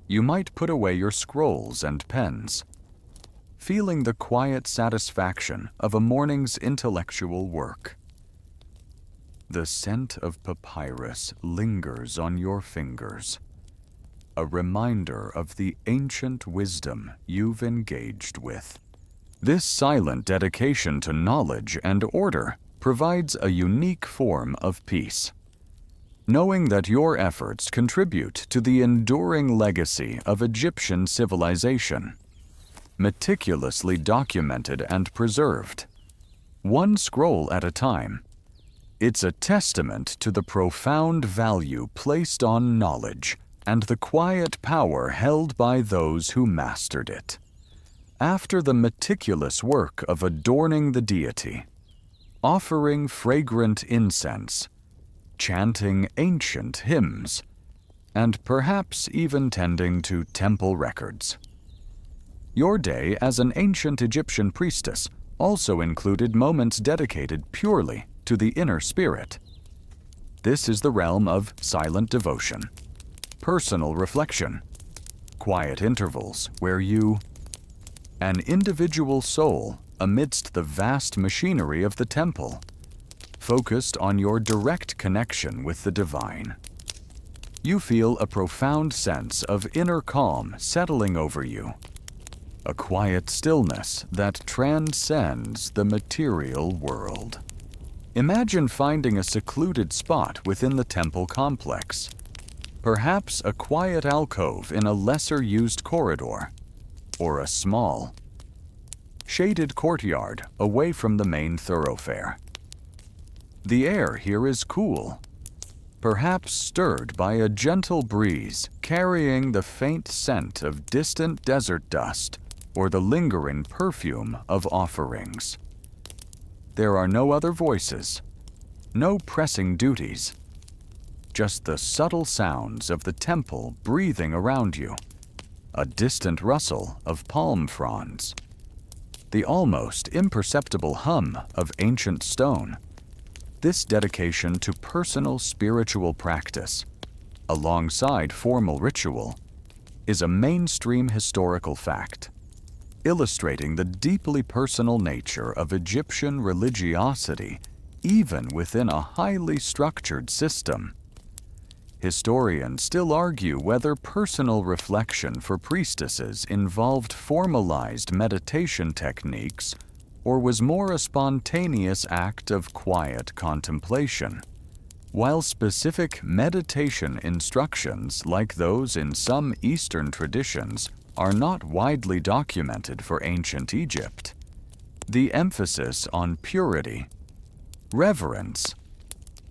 you might put away your scrolls and pens, feeling the quiet satisfaction of a morning's intellectual work. The scent of papyrus lingers on your fingers, a reminder of the ancient wisdom you've engaged with. This silent dedication to knowledge and order provides a unique form of peace. Knowing that your efforts contribute to the enduring legacy of Egyptian civilization, meticulously documented and preserved, one scroll at a time, it's a testament to the profound value placed on knowledge and the quiet power held by those who mastered it. After the meticulous work of adorning the deity, offering fragrant incense, chanting ancient hymns, and perhaps even tending to temple records, your day as an ancient Egyptian priestess also included moments dedicated purely to the inner spirit. This is the realm of silent devotion, personal reflection, quiet intervals where you, an individual soul amidst the vast machinery of the temple, focused on your direct connection with the divine. You feel a profound sense of inner calm settling over you, a quiet stillness that transcends the material world. Imagine finding a secluded spot within the temple complex, perhaps a quiet alcove in a lesser-used corridor, or a small, shaded courtyard away from the main thoroughfare. The air here is cool, perhaps stirred by a gentle breeze carrying the faint scent of distant desert dust or the lingering perfume of offerings. There are no other voices, no pressing duties, just the subtle sounds of the temple breathing around you, a distant rustle of palm fronds, the almost imperceptible hum of ancient stone. This dedication to personal spiritual practice, alongside formal ritual, is a mainstream historical fact, illustrating the deeply personal nature of Egyptian religiosity even within a highly structured system. Historians still argue whether personal reflection for priestesses involved formalized meditation techniques or was more a spontaneous act of quiet contemplation. While specific meditation instructions, like those in some Eastern traditions, are not widely documented for ancient Egypt, the emphasis on purity, reverence,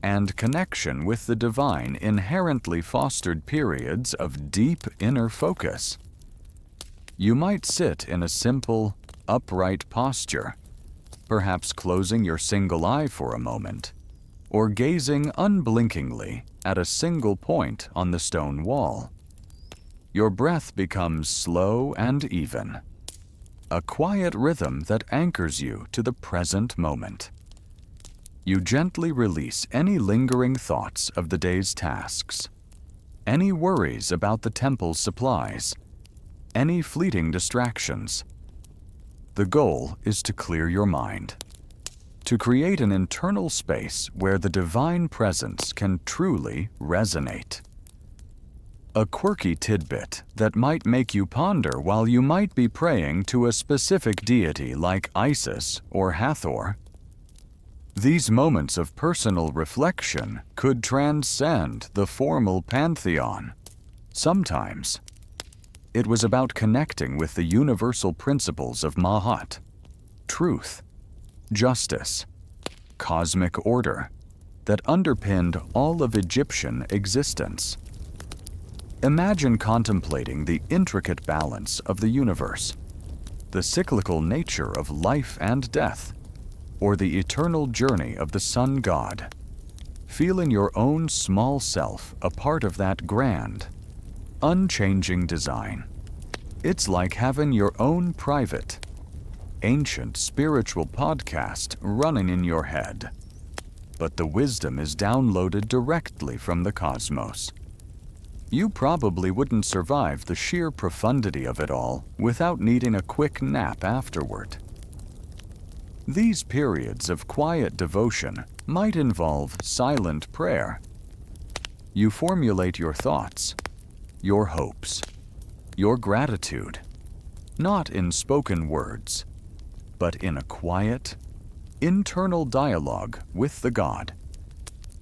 and connection with the divine inherently fostered periods of deep inner focus. You might sit in a simple, upright posture, perhaps closing your single eye for a moment, or gazing unblinkingly at a single point on the stone wall. Your breath becomes slow and even, a quiet rhythm that anchors you to the present moment. You gently release any lingering thoughts of the day's tasks, any worries about the temple's supplies, any fleeting distractions. The goal is to clear your mind, to create an internal space where the divine presence can truly resonate. A quirky tidbit that might make you ponder while you might be praying to a specific deity like Isis or Hathor. These moments of personal reflection could transcend the formal pantheon. Sometimes, it was about connecting with the universal principles of Ma'at, truth, justice, cosmic order, that underpinned all of Egyptian existence. Imagine contemplating the intricate balance of the universe, the cyclical nature of life and death, or the eternal journey of the sun god, feeling your own small self a part of that grand, unchanging design. It's like having your own private, ancient spiritual podcast running in your head. But the wisdom is downloaded directly from the cosmos. You probably wouldn't survive the sheer profundity of it all without needing a quick nap afterward. These periods of quiet devotion might involve silent prayer. You formulate your thoughts, your hopes, your gratitude, not in spoken words, but in a quiet, internal dialogue with the God.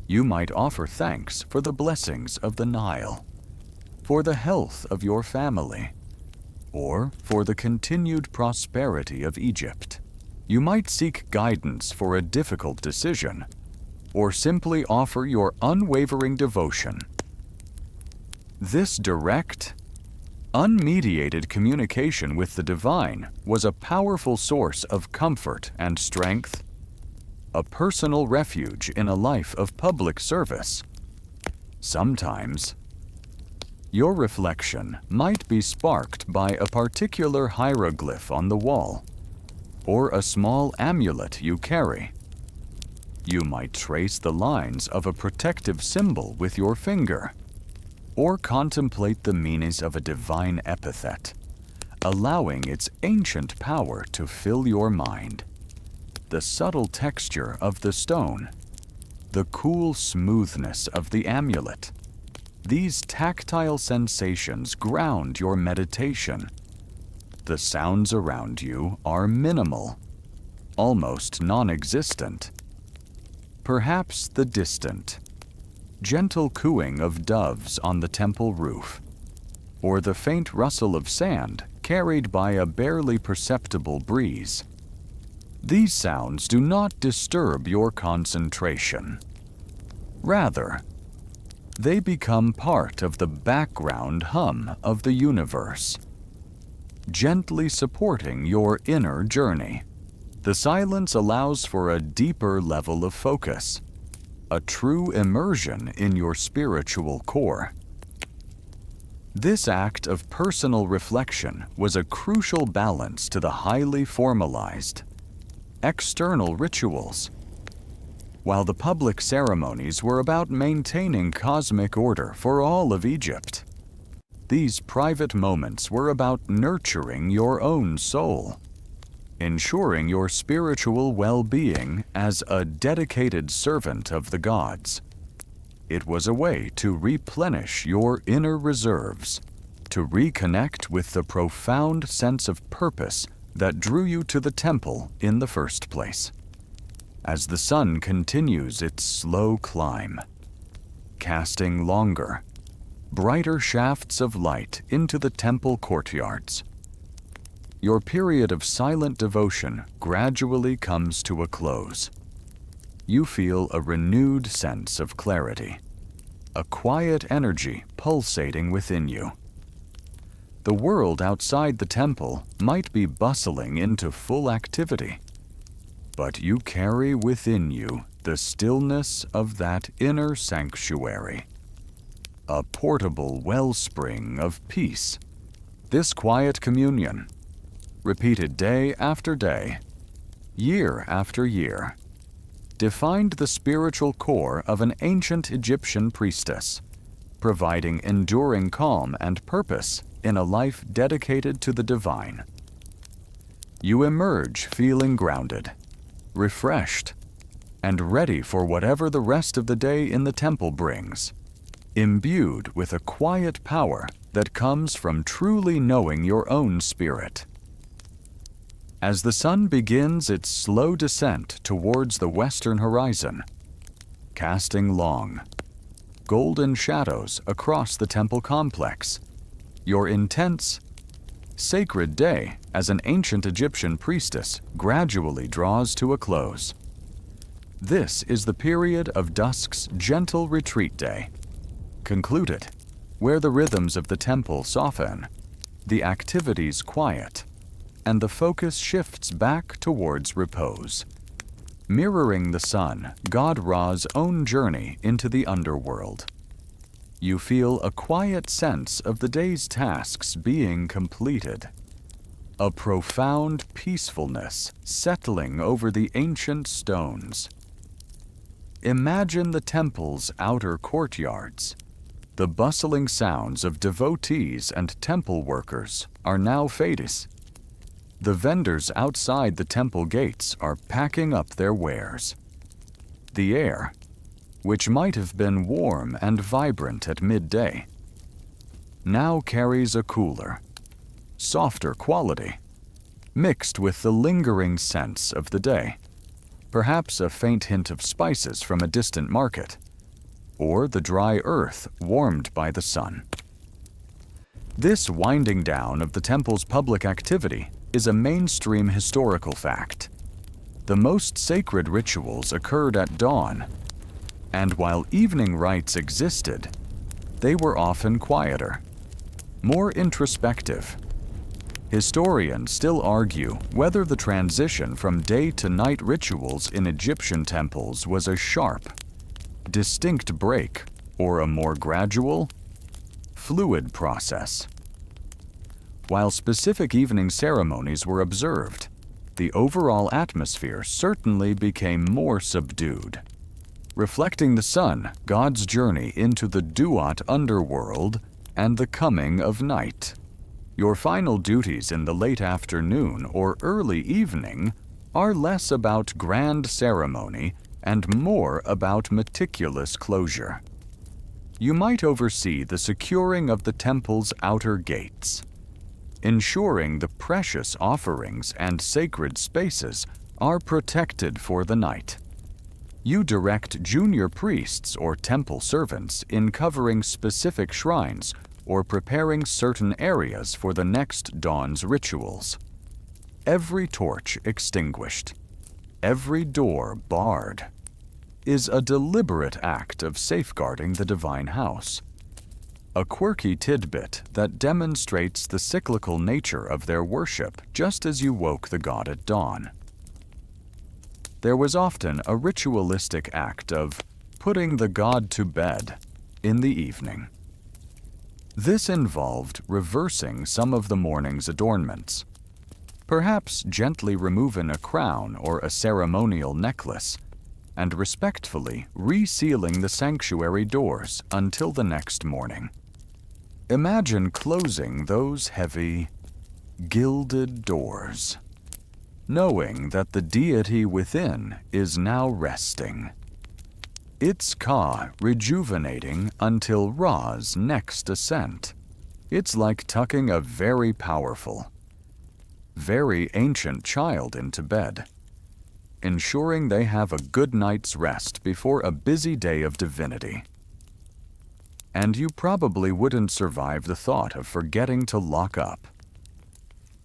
You might offer thanks for the blessings of the Nile, for the health of your family, or for the continued prosperity of Egypt. You might seek guidance for a difficult decision, or simply offer your unwavering devotion. This direct, unmediated communication with the divine was a powerful source of comfort and strength, a personal refuge in a life of public service. Sometimes, your reflection might be sparked by a particular hieroglyph on the wall, or a small amulet you carry. You might trace the lines of a protective symbol with your finger, or contemplate the meanings of a divine epithet, allowing its ancient power to fill your mind. The subtle texture of the stone, the cool smoothness of the amulet, these tactile sensations ground your meditation. The sounds around you are minimal, almost non-existent. Perhaps the distant, gentle cooing of doves on the temple roof, or the faint rustle of sand carried by a barely perceptible breeze. These sounds do not disturb your concentration. Rather, they become part of the background hum of the universe, gently supporting your inner journey. The silence allows for a deeper level of focus, a true immersion in your spiritual core. This act of personal reflection was a crucial balance to the highly formalized, external rituals. While the public ceremonies were about maintaining cosmic order for all of Egypt, these private moments were about nurturing your own soul, ensuring your spiritual well-being as a dedicated servant of the gods. It was a way to replenish your inner reserves, to reconnect with the profound sense of purpose that drew you to the temple in the first place. As the sun continues its slow climb, casting longer, brighter shafts of light into the temple courtyards, your period of silent devotion gradually comes to a close. You feel a renewed sense of clarity, a quiet energy pulsating within you. The world outside the temple might be bustling into full activity, but you carry within you the stillness of that inner sanctuary, a portable wellspring of peace. This quiet communion, repeated day after day, year after year, defined the spiritual core of an ancient Egyptian priestess, providing enduring calm and purpose in a life dedicated to the divine. You emerge feeling grounded, refreshed, and ready for whatever the rest of the day in the temple brings, imbued with a quiet power that comes from truly knowing your own spirit. As the sun begins its slow descent towards the western horizon, casting long, golden shadows across the temple complex, your intense, sacred day as an ancient Egyptian priestess gradually draws to a close. This is the period of dusk's gentle retreat day, concluded, where the rhythms of the temple soften, the activities quiet, and the focus shifts back towards repose. Mirroring the sun, God Ra's own journey into the underworld, you feel a quiet sense of the day's tasks being completed, a profound peacefulness settling over the ancient stones. Imagine the temple's outer courtyards. The bustling sounds of devotees and temple workers are now fading. The vendors outside the temple gates are packing up their wares. The air, which might have been warm and vibrant at midday, now carries a cooler, softer quality, mixed with the lingering sense of the day, perhaps a faint hint of spices from a distant market, or the dry earth warmed by the sun. This winding down of the temple's public activity is a mainstream historical fact. The most sacred rituals occurred at dawn, and while evening rites existed, they were often quieter, more introspective. Historians still argue whether the transition from day to night rituals in Egyptian temples was a sharp, distinct break or a more gradual, fluid process. While specific evening ceremonies were observed, the overall atmosphere certainly became more subdued, reflecting the sun, God's journey into the Duat underworld, and the coming of night. Your final duties in the late afternoon or early evening are less about grand ceremony and more about meticulous closure. You might oversee the securing of the temple's outer gates, ensuring the precious offerings and sacred spaces are protected for the night. You direct junior priests or temple servants in covering specific shrines or preparing certain areas for the next dawn's rituals. Every torch extinguished, every door barred, is a deliberate act of safeguarding the divine house. A quirky tidbit that demonstrates the cyclical nature of their worship just as you woke the god at dawn. There was often a ritualistic act of putting the god to bed in the evening. This involved reversing some of the morning's adornments, perhaps gently removing a crown or a ceremonial necklace, and respectfully resealing the sanctuary doors until the next morning. Imagine closing those heavy, gilded doors, knowing that the deity within is now resting. its Ka rejuvenating until Ra's next ascent. It's like tucking a very powerful, very ancient child into bed, ensuring they have a good night's rest before a busy day of divinity. And you probably wouldn't survive the thought of forgetting to lock up.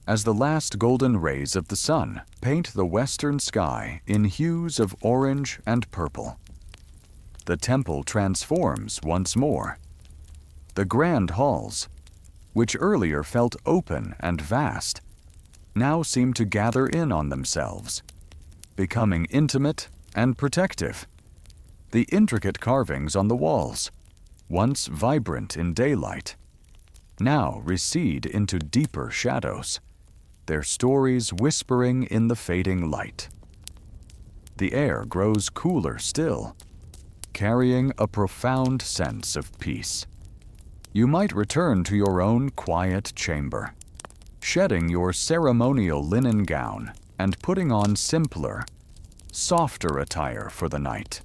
As the last golden rays of the sun paint the western sky in hues of orange and purple, the temple transforms once more. The grand halls, which earlier felt open and vast, now seem to gather in on themselves, becoming intimate and protective. The intricate carvings on the walls, once vibrant in daylight, now recede into deeper shadows, their stories whispering in the fading light. The air grows cooler still, carrying a profound sense of peace. You might return to your own quiet chamber, shedding your ceremonial linen gown and putting on simpler, softer attire for the night.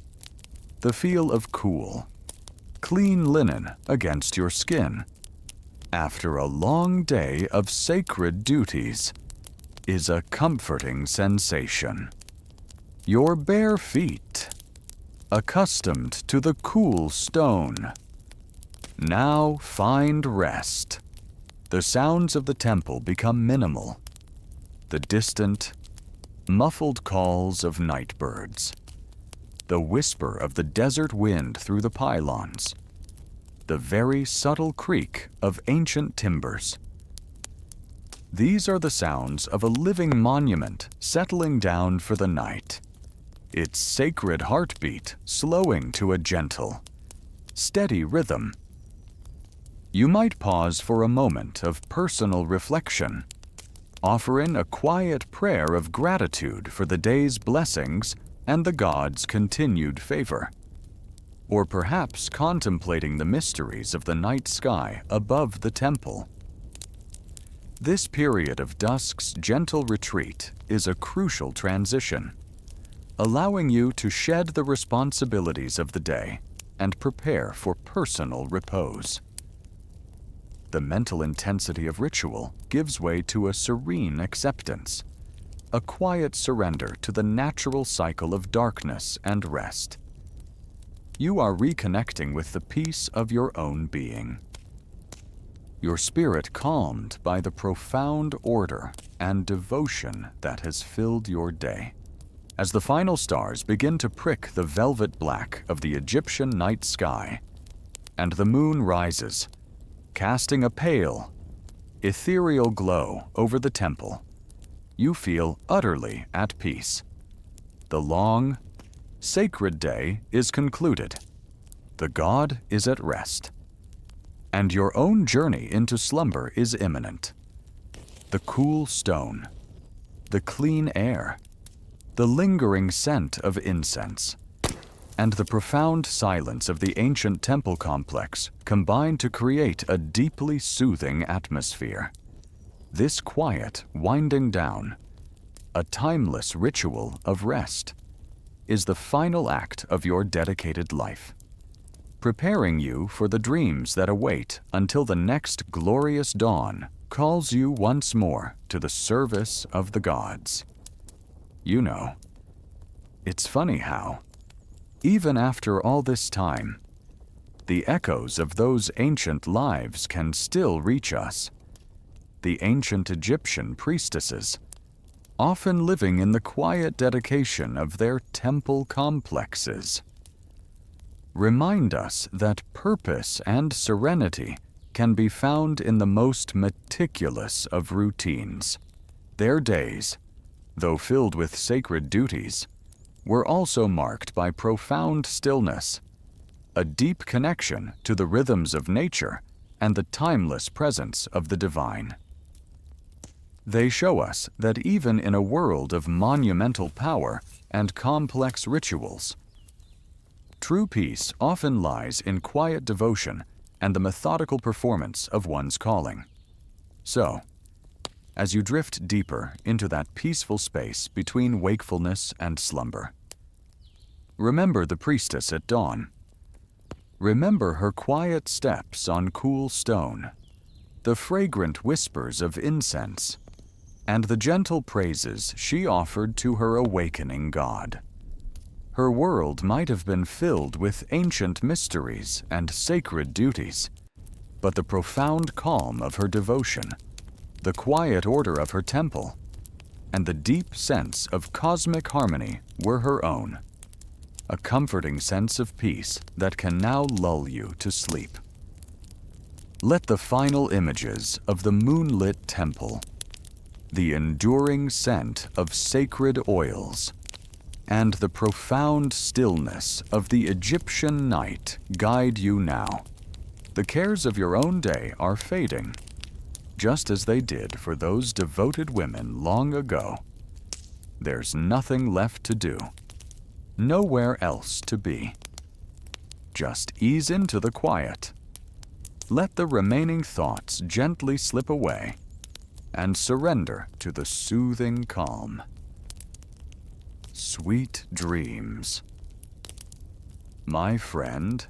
The feel of cool, clean linen against your skin, after a long day of sacred duties, is a comforting sensation. Your bare feet, accustomed to the cool stone, now find rest. The sounds of the temple become minimal. The distant, muffled calls of night birds, the whisper of the desert wind through the pylons, the very subtle creak of ancient timbers. These are the sounds of a living monument settling down for the night, its sacred heartbeat slowing to a gentle, steady rhythm. You might pause for a moment of personal reflection, offering a quiet prayer of gratitude for the day's blessings and the gods' continued favor, or perhaps contemplating the mysteries of the night sky above the temple. This period of dusk's gentle retreat is a crucial transition, allowing you to shed the responsibilities of the day and prepare for personal repose. The mental intensity of ritual gives way to a serene acceptance, a quiet surrender to the natural cycle of darkness and rest. You are reconnecting with the peace of your own being, your spirit calmed by the profound order and devotion that has filled your day. As the final stars begin to prick the velvet black of the Egyptian night sky, and the moon rises, casting a pale, ethereal glow over the temple, you feel utterly at peace. The long, sacred day is concluded. The god is at rest, and your own journey into slumber is imminent. The cool stone, the clean air, the lingering scent of incense, and the profound silence of the ancient temple complex combine to create a deeply soothing atmosphere. This quiet winding down, a timeless ritual of rest, is the final act of your dedicated life, preparing you for the dreams that await until the next glorious dawn calls you once more to the service of the gods. You know, it's funny how, even after all this time, the echoes of those ancient lives can still reach us. The ancient Egyptian priestesses, often living in the quiet dedication of their temple complexes, remind us that purpose and serenity can be found in the most meticulous of routines. Their days, though filled with sacred duties, were also marked by profound stillness, a deep connection to the rhythms of nature and the timeless presence of the divine. They show us that even in a world of monumental power and complex rituals, true peace often lies in quiet devotion and the methodical performance of one's calling. So, as you drift deeper into that peaceful space between wakefulness and slumber, Remember the priestess at dawn. Remember her quiet steps on cool stone, the fragrant whispers of incense, and the gentle praises she offered to her awakening God. Her world might have been filled with ancient mysteries and sacred duties, but the profound calm of her devotion, the quiet order of her temple, and the deep sense of cosmic harmony were her own, a comforting sense of peace that can now lull you to sleep. Let the final images of the moonlit temple, the enduring scent of sacred oils, and the profound stillness of the Egyptian night guide you now. The cares of your own day are fading, just as they did for those devoted women long ago. There's nothing left to do, nowhere else to be. Just ease into the quiet. Let the remaining thoughts gently slip away and surrender to the soothing calm. Sweet dreams. My friend,